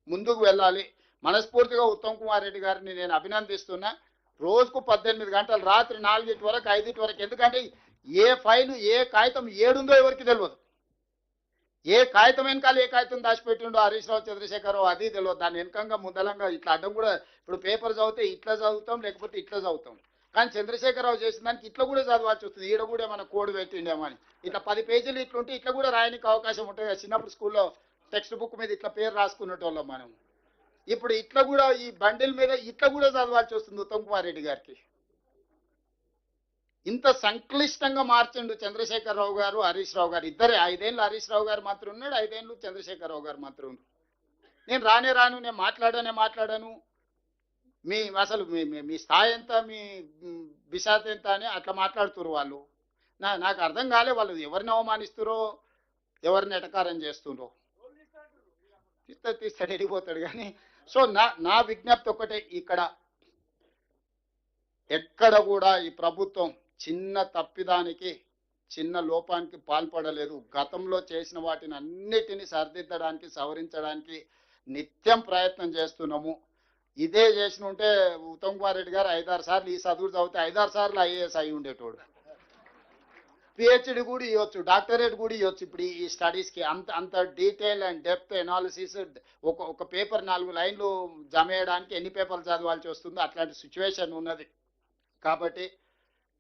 ముందుకు వెళ్ళాలి. మనస్ఫూర్తిగా ఉత్తమ్ కుమార్ రెడ్డి గారిని నేను అభినందిస్తున్నా. రోజుకు 18 గంటలు, రాత్రి 4 వరకు 5 వరకు, ఎందుకంటే ఏ ఫైలు ఏ కాగితం ఏడుందో ఎవరికి తెలియదు, ఏ కాగితం వెనకాల ఏ కాగితం దాచిపెట్టిండో హరీష్ రావు, చంద్రశేఖరరావు అది తెలియదు. దాని వెనకంగా ముందలంగా ఇట్లా అడ్డం కూడా, ఇప్పుడు పేపర్ చదివితే ఇట్లా చదువుతాం, లేకపోతే ఇట్లా చదువుతాం. కానీ చంద్రశేఖరరావు చేసిన దానికి ఇట్లా కూడా చదవాల్సి వస్తుంది. ఈడ కూడా మన కోడ్ పెట్టిండేమో అని, ఇట్లా 10 పేజీలు ఇట్లుంటే ఇట్లా కూడా రాయడానికి అవకాశం ఉంటుంది. చిన్నప్పుడు స్కూల్లో టెక్స్ట్ బుక్ మీద ఇట్లా పేరు రాసుకునేటోళ్ళం మనం. ఇప్పుడు ఇట్లా కూడా ఈ బండిల్ మీద ఇట్లా కూడా చదవాల్సి వస్తుంది ఉత్తమ్ కుమార్ రెడ్డి గారికి. ఇంత సంక్లిష్టంగా మార్చిండు చంద్రశేఖరరావు గారు, హరీష్ రావు గారు ఇద్దరే. 5 ఏళ్ళు హరీష్ రావు గారు మాత్రం ఉన్నాడు, 5 ఏళ్ళు చంద్రశేఖరరావు గారు మాత్రం ఉన్నాడు. నేను రాను, నేను మాట్లాడాను. మీ అసలు మీ స్థాయి ఎంత, మీ విశాత ఎంత అని అట్లా మాట్లాడుతున్నారు వాళ్ళు. నాకు అర్థం కాలే, వాళ్ళు ఎవరిని అవమానిస్తురో, ఎవరిని ఎటకారం చేస్తుండ్రో. తీస్తాడు ఎడిపోతాడు కానీ. సో నా విజ్ఞప్తి ఒకటే, ఇక్కడ ఎక్కడ కూడా ఈ ప్రభుత్వం చిన్న తప్పిదానికి, చిన్న లోపానికి పాల్పడలేదు. గతంలో చేసిన వాటిని అన్నిటినీ సరిదిద్దడానికి, సవరించడానికి నిత్యం ప్రయత్నం చేస్తున్నాము. ఇదే చేసిన ఉంటే ఉత్తమ్ కుమార్ రెడ్డి గారు 5-6 సార్లు ఈ చదువు చదివితే 5-6 సార్లు ఐఏఎస్ అయి ఉండేటోడు. పిహెచ్డి కూడా ఇవ్వచ్చు, డాక్టరేట్ కూడా ఇవ్వచ్చు. ఇప్పుడు ఈ స్టడీస్కి అంత డీటెయిల్ అండ్ డెప్త్ ఎనాలిసిస్, ఒక పేపర్ 4 లైన్లు జమ చేయడానికి ఎన్ని పేపర్లు చదవాల్సి వస్తుందో అట్లాంటి సిచ్యువేషన్ ఉన్నది. కాబట్టి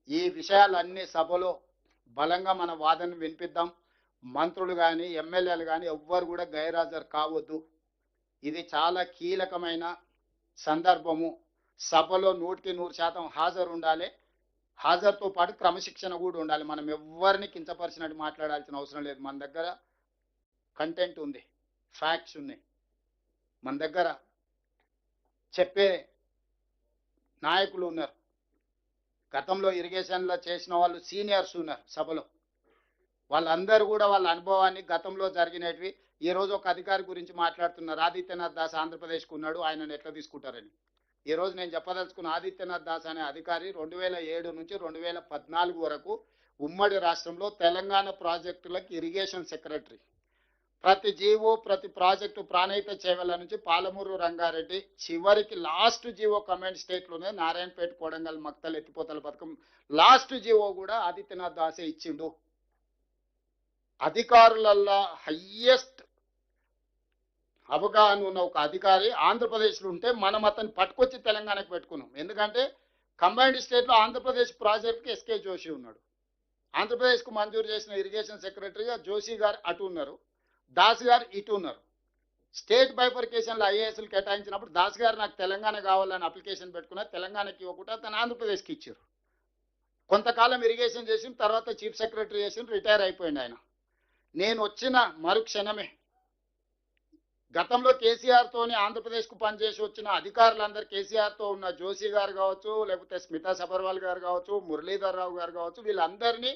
ఈ విషయాలన్నీ సభలో బలంగా మన వాదన వినిపిద్దాం. మంత్రులు కానీ, ఎమ్మెల్యేలు కానీ ఎవ్వరు కూడా గైర్హాజరు కావద్దు. ఇది చాలా కీలకమైన సందర్భము. సభలో 100% హాజరు ఉండాలి. హాజరుతో పాటు క్రమశిక్షణ కూడా ఉండాలి. మనం ఎవరిని కించపరిచినట్టు మాట్లాడాల్సిన అవసరం లేదు. మన దగ్గర కంటెంట్ ఉంది, ఫ్యాక్ట్స్ ఉన్నాయి, మన దగ్గర చెప్పే నాయకులు ఉన్నారు. గతంలో ఇరిగేషన్లో చేసిన వాళ్ళు సీనియర్స్ ఉన్నారు సభలో. వాళ్ళందరూ కూడా వాళ్ళ అనుభవాన్ని, గతంలో జరిగినవి, ఈరోజు ఒక అధికారి గురించి మాట్లాడుతున్నారు, ఆదిత్యనాథ్ దాస్ ఆంధ్రప్రదేశ్కు ఉన్నాడు, ఆయనను ఎట్లా తీసుకుంటారని. ఈరోజు నేను చెప్పదలుచుకున్న ఆదిత్యనాథ్ దాస్ అనే అధికారి 2007 నుంచి 2014 వరకు ఉమ్మడి రాష్ట్రంలో తెలంగాణ ప్రాజెక్టులకు ఇరిగేషన్ సెక్రటరీ. ప్రతి జీవో, ప్రతి ప్రాజెక్టు ప్రాణహిత చేవల నుంచి పాలమూరు రంగారెడ్డి చివరికి లాస్ట్ జీవో కమాండ్ స్టేట్లోనే నారాయణపేట, కొడంగల్, మక్తల్ ఎత్తిపోతల పథకం లాస్ట్ జీవో కూడా ఆదిత్యనాథ్ దాసే ఇచ్చిండు. అధికారులల్లో హయ్యెస్ట్ అవగాహన ఉన్న ఒక అధికారి ఆంధ్రప్రదేశ్లో ఉంటే మనం అతన్ని పట్టుకొచ్చి తెలంగాణకు పెట్టుకున్నాం. ఎందుకంటే కంబైన్డ్ స్టేట్లో ఆంధ్రప్రదేశ్ ప్రాజెక్ట్కి ఎస్కే జోషి ఉన్నాడు. ఆంధ్రప్రదేశ్కు మంజూరు చేసిన ఇరిగేషన్ సెక్రటరీగా జోషి గారు అటు ఉన్నారు, దాస్ గారు ఇటు ఉన్నారు. స్టేట్ బైఫర్కేషన్లో ఐఏఎస్లు కేటాయించినప్పుడు దాస్ గారు నాకు తెలంగాణ కావాలని అప్లికేషన్ పెట్టుకున్నారు, తెలంగాణకి ఇవ్వకుండా తను ఆంధ్రప్రదేశ్కి ఇచ్చారు. కొంతకాలం ఇరిగేషన్ చేసిన తర్వాత చీఫ్ సెక్రటరీ చేసిన రిటైర్ అయిపోయింది ఆయన. నేను వచ్చిన మరుక్షణమే గతంలో కేసీఆర్తోని ఆంధ్రప్రదేశ్కు పనిచేసి వచ్చిన అధికారులందరూ, కేసీఆర్తో ఉన్న జోషి గారు కావచ్చు, లేకపోతే స్మితా సబర్వాల్ గారు కావచ్చు, మురళీధర్ రావు గారు కావచ్చు, వీళ్ళందరినీ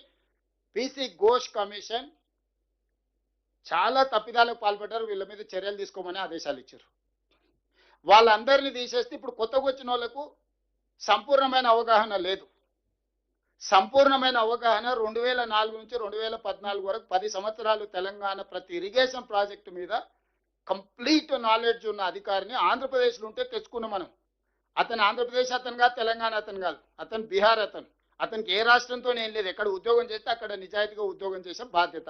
పీసీ ఘోష్ కమిషన్ చాలా తప్పిదాలకు పాల్పడ్డారు, వీళ్ళ మీద చర్యలు తీసుకోమని ఆదేశాలు ఇచ్చారు. వాళ్ళందరినీ తీసేస్తే ఇప్పుడు కొత్తగా వచ్చిన వాళ్ళకు సంపూర్ణమైన అవగాహన లేదు. సంపూర్ణమైన అవగాహన 2004 నుంచి 2014 వరకు 10 సంవత్సరాలు తెలంగాణ ప్రతి ఇరిగేషన్ ప్రాజెక్టు మీద కంప్లీట్ నాలెడ్జ్ ఉన్న అధికారిని ఆంధ్రప్రదేశ్లో ఉంటే తెచ్చుకున్నాం మనం. అతను ఆంధ్రప్రదేశ్ అతను కాదు, తెలంగాణ అతను కాదు, అతను బీహార్ అతను. అతనికి ఏ రాష్ట్రంతో ఏం లేదు, ఎక్కడ ఉద్యోగం చేస్తే అక్కడ నిజాయితీగా ఉద్యోగం చేసే బాధ్యత.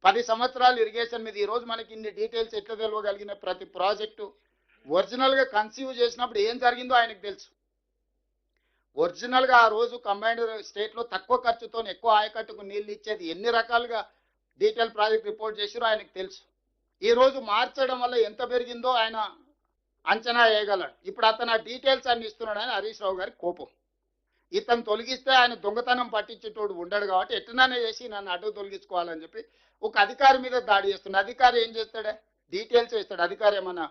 10 సంవత్సరాలు ఇరిగేషన్ మీద ఈరోజు మనకి ఇన్ని డీటెయిల్స్ ఎట్లా తెలియగలిగిన, ప్రతి ప్రాజెక్టు ఒరిజినల్గా కన్సీవ్ చేసినప్పుడు ఏం జరిగిందో ఆయనకు తెలుసు. ఒరిజినల్గా ఆ రోజు కంబైన్డ్ స్టేట్లో తక్కువ ఖర్చుతో ఎక్కువ ఆయకట్టుకు నీళ్ళు ఇచ్చేది ఎన్ని రకాలుగా డీటెయిల్ ప్రాజెక్ట్ రిపోర్ట్ చేసారో ఆయనకు తెలుసు. ఈ రోజు మార్చడం వల్ల ఎంత పెరిగిందో ఆయన అంచనా వేయగలడు. ఇప్పుడు అతను ఆ డీటెయిల్స్ అన్ని ఇస్తున్నాడు అని హరీష్ రావు గారి కోపం. ఇతను తొలగిస్తే ఆయన దొంగతనం పట్టించేటోడు ఉండడు కాబట్టి ఎట్లనే చేసి నన్ను అడ్డు తొలగించుకోవాలని చెప్పి ఒక అధికారి మీద దాడి చేస్తున్నాడు. అధికారి ఏం చేస్తాడే, డీటెయిల్స్ ఇస్తాడు. అధికారి ఏమన్నా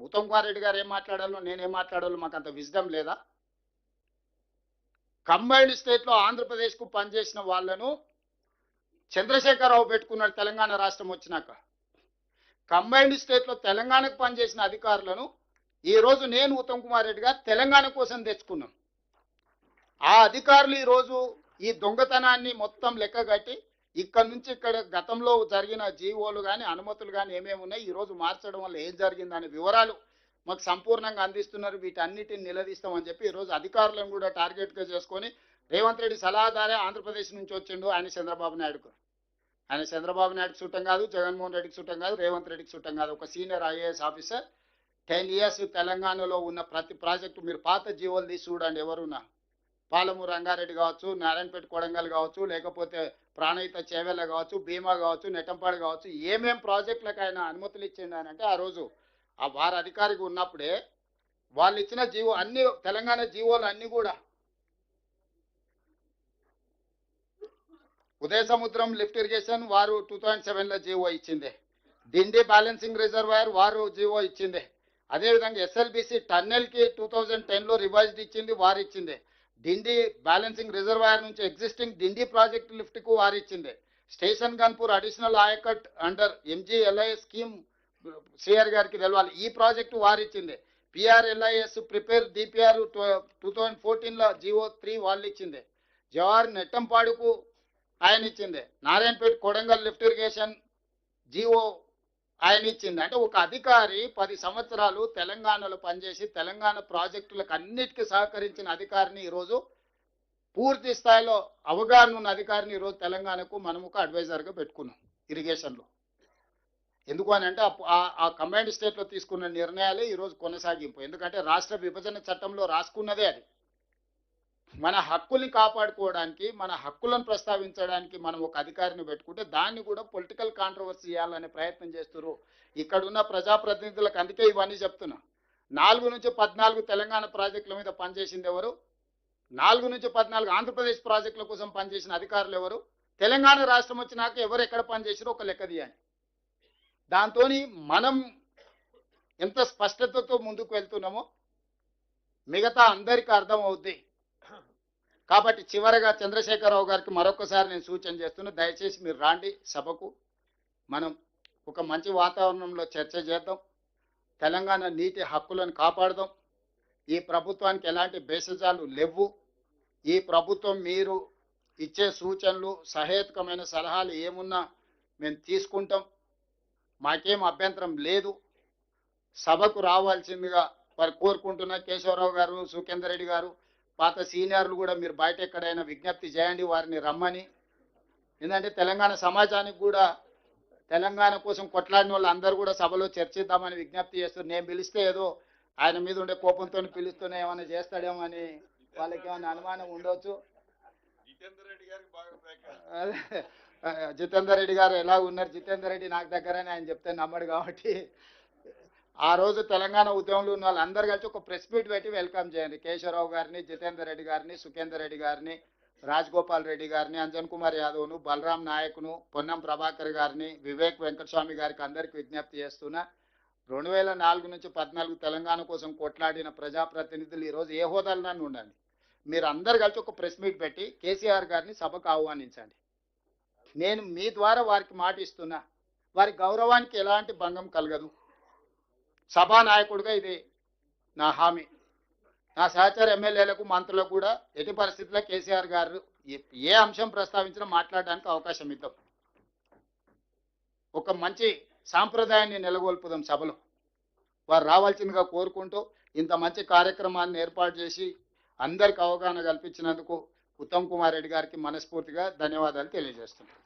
ఉత్తమ్ కుమార్ రెడ్డి గారు ఏం మాట్లాడాలో నేనేం మాట్లాడాలో మాకు అంత విజ్డమ్ లేదా? కంబైన్డ్ స్టేట్లో ఆంధ్రప్రదేశ్కు పనిచేసిన వాళ్ళను చంద్రశేఖరరావు పెట్టుకున్నాడు తెలంగాణ రాష్ట్రం వచ్చినాక. కంబైన్డ్ స్టేట్లో తెలంగాణకు పనిచేసిన అధికారులను ఈరోజు నేను ఉత్తమ్ కుమార్ రెడ్డి గారు తెలంగాణ కోసం తెచ్చుకున్నాం. ఆ అధికారులు ఈరోజు ఈ దొంగతనాన్ని మొత్తం లెక్కగట్టి ఇక్కడ నుంచి ఇక్కడ గతంలో జరిగిన జీవోలు కానీ అనుమతులు కానీ ఏమేమి ఉన్నాయి, ఈరోజు మార్చడం వల్ల ఏం జరిగిందనే వివరాలు మాకు సంపూర్ణంగా అందిస్తున్నారు. వీటన్నిటిని నిలదీస్తామని చెప్పి ఈరోజు అధికారులను కూడా టార్గెట్గా చేసుకొని రేవంత్ రెడ్డి సలహాదారే ఆంధ్రప్రదేశ్ నుంచి వచ్చిండు. ఆయన చంద్రబాబు నాయుడుకు, ఆయన చంద్రబాబు నాయుడుకి చుట్టం కాదు, జగన్మోహన్ రెడ్డికి చుట్టం కాదు, రేవంత్ రెడ్డికి చుట్టం కాదు. ఒక సీనియర్ ఐఏఎస్ ఆఫీసర్ 10 years తెలంగాణలో ఉన్న ప్రతి ప్రాజెక్టు మీరు పాత జీవోలు తీసి చూడండి. ఎవరున్నా పాలమూరు రంగారెడ్డి కావచ్చు, నారాయణపేట కొడంగల్ కావచ్చు, లేకపోతే ప్రాణహిత చేవెళ్ళ కావచ్చు, భీమా కావచ్చు, నెట్టంపాడు కావచ్చు, ఏమేం ప్రాజెక్టులకు ఆయన అనుమతులు ఇచ్చిండు అని అంటే ఆ రోజు ఆ వారి అధికారికి ఉన్నప్పుడే వాళ్ళు ఇచ్చిన జీవో అన్ని తెలంగాణ జీవోలు అన్ని కూడా ఉదయ సముద్రం లిఫ్ట్ ఇరిగేషన్ వారు 2007లో జీవో ఇచ్చిందే, డిండి బ్యాలెన్సింగ్ రిజర్వాయర్ వారు జీవో ఇచ్చిందే, అదేవిధంగా ఎస్ఎల్బిసి టన్నెల్కి 2010లో రివైజ్డ్ ఇచ్చింది వారు ఇచ్చిందే, డిండి బ్యాలెన్సింగ్ రిజర్వాయర్ నుంచి ఎగ్జిస్టింగ్ డిండి ప్రాజెక్ట్ లిఫ్ట్కు వారు ఇచ్చిందే, station Ghanpur additional ayacut under ఎంజీఎల్ఐ scheme CR గారికి తెలవాలి ఈ ప్రాజెక్టు వారు ఇచ్చిందే, పిఆర్ఎల్ఐఎస్ ప్రిపేర్ డిపిఆర్ 2014లో జీవో 3 వాళ్ళు ఇచ్చిందే, జవహర్ నెట్టంపాడుకు ఆయన ఇచ్చిందే, Narayanpet Kodangal lift irrigation GO ఆయన ఇచ్చింది. అంటే ఒక అధికారి 10 సంవత్సరాలు తెలంగాణలో పనిచేసి తెలంగాణ ప్రాజెక్టులకు అన్నిటికీ సహకరించిన అధికారిని ఈరోజు పూర్తి స్థాయిలో అవగాహన ఉన్న అధికారిని ఈరోజు తెలంగాణకు మనము ఒక అడ్వైజర్గా పెట్టుకున్నాం ఇరిగేషన్లో. ఎందుకు అని అంటే ఆ కంబైన్డ్ స్టేట్లో తీసుకున్న నిర్ణయాలే ఈరోజు కొనసాగింపు. ఎందుకంటే రాష్ట్ర విభజన చట్టంలో రాసుకున్నదే అది. మన హక్కుల్ని కాపాడుకోవడానికి, మన హక్కులను ప్రస్తావించడానికి మనం ఒక అధికారిని పెట్టుకుంటే దాన్ని కూడా పొలిటికల్ కాంట్రవర్సీ చేయాలనే ప్రయత్నం చేస్తున్నారు ఇక్కడున్న ప్రజాప్రతినిధులకు. అందుకే ఇవన్నీ చెప్తున్నా. 4 నుంచి 14 తెలంగాణ ప్రాజెక్టుల మీద పనిచేసింది ఎవరు, 4 నుంచి 14 ఆంధ్రప్రదేశ్ ప్రాజెక్టుల కోసం పనిచేసిన అధికారులు ఎవరు, తెలంగాణ రాష్ట్రం వచ్చినాక ఎవరు ఎక్కడ పనిచేసారో ఒక లెక్క తీయండి. దాంతో మనం ఎంత స్పష్టతతో ముందుకు వెళ్తున్నామో మిగతా అందరికీ అర్థం అవుద్ది. కాబట్టి చివరగా చంద్రశేఖరరావు గారికి మరొకసారి నేను సూచన చేస్తున్నా, దయచేసి మీరు రాండి సభకు, మనం ఒక మంచి వాతావరణంలో చర్చ చేద్దాం, తెలంగాణ నీటి హక్కులను కాపాడదాం. ఈ ప్రభుత్వానికి ఎలాంటి భేషజాలు లేవు. ఈ ప్రభుత్వం మీరు ఇచ్చే సూచనలు, సహేతుకమైన సలహాలు ఏమున్నా మేము తీసుకుంటాం, మాకేం అభ్యంతరం లేదు. సభకు రావాల్సిందిగా వారు కోరుకుంటున్న కేశవరావు గారు, సుఖేందర్ రెడ్డి గారు, పాత సీనియర్లు కూడా మీరు బయట ఎక్కడైనా విజ్ఞప్తి చేయండి వారిని రమ్మని. ఎందుకంటే తెలంగాణ సమాజానికి కూడా తెలంగాణ కోసం కొట్లాడిన వాళ్ళు అందరూ కూడా సభలో చర్చిద్దామని విజ్ఞప్తి చేస్తారు. నేను పిలిస్తే ఏదో ఆయన మీద ఉండే కోపంతో పిలుస్తూనే ఏమైనా చేస్తాడేమో అని వాళ్ళకి ఏమైనా అనుమానం ఉండవచ్చు. జితేందర్ రెడ్డి గారు ఎలా ఉన్నారు, జితేందర్ రెడ్డి నాకు దగ్గరని ఆయన చెప్తే నమ్మడు. కాబట్టి ఆ రోజు తెలంగాణ ఉద్యమంలో ఉన్న వాళ్ళందరూ కలిసి ఒక ప్రెస్ మీట్ పెట్టి వెల్కమ్ చేయండి. కేశవరావు గారిని, జితేందర్ రెడ్డి గారిని, సుఖేందర్ రెడ్డి గారిని, రాజగోపాల్ రెడ్డి గారిని, అంజన్ కుమార్ యాదవ్ను, బలరాం నాయక్ను, పొన్నం ప్రభాకర్ గారిని, వివేక్ వెంకటస్వామి గారికి అందరికి విజ్ఞప్తి చేస్తున్నా. 2004 నుంచి 14 తెలంగాణ కోసం కొట్లాడిన ప్రజాప్రతినిధులు ఈరోజు ఏ హోదాలన్నా ఉండండి, మీరు అందరు కలిసి ఒక ప్రెస్ మీట్ పెట్టి కేసీఆర్ గారిని సభకు ఆహ్వానించండి. నేను మీ ద్వారా వారికి మాట ఇస్తున్నా, వారి గౌరవానికి ఎలాంటి భంగం కలగదు. సభానాయకుడిగా ఇది నా హామీ. నా సహచర ఎమ్మెల్యేలకు, మంత్రులకు కూడా ఎట్టి పరిస్థితుల్లో కేసీఆర్ గారు ఏ అంశం ప్రస్తావించినా మాట్లాడడానికి అవకాశం ఇద్దాం. ఒక మంచి సాంప్రదాయాన్ని నెలకొల్పుదాం సభలో. వారు రావాల్సిందిగా కోరుకుంటూ ఇంత మంచి కార్యక్రమాన్ని ఏర్పాటు చేసి అందరికి అవగాహన కల్పించినందుకు ఉత్తమ్ కుమార్ రెడ్డి గారికి మనస్ఫూర్తిగా ధన్యవాదాలు తెలియజేస్తున్నాను.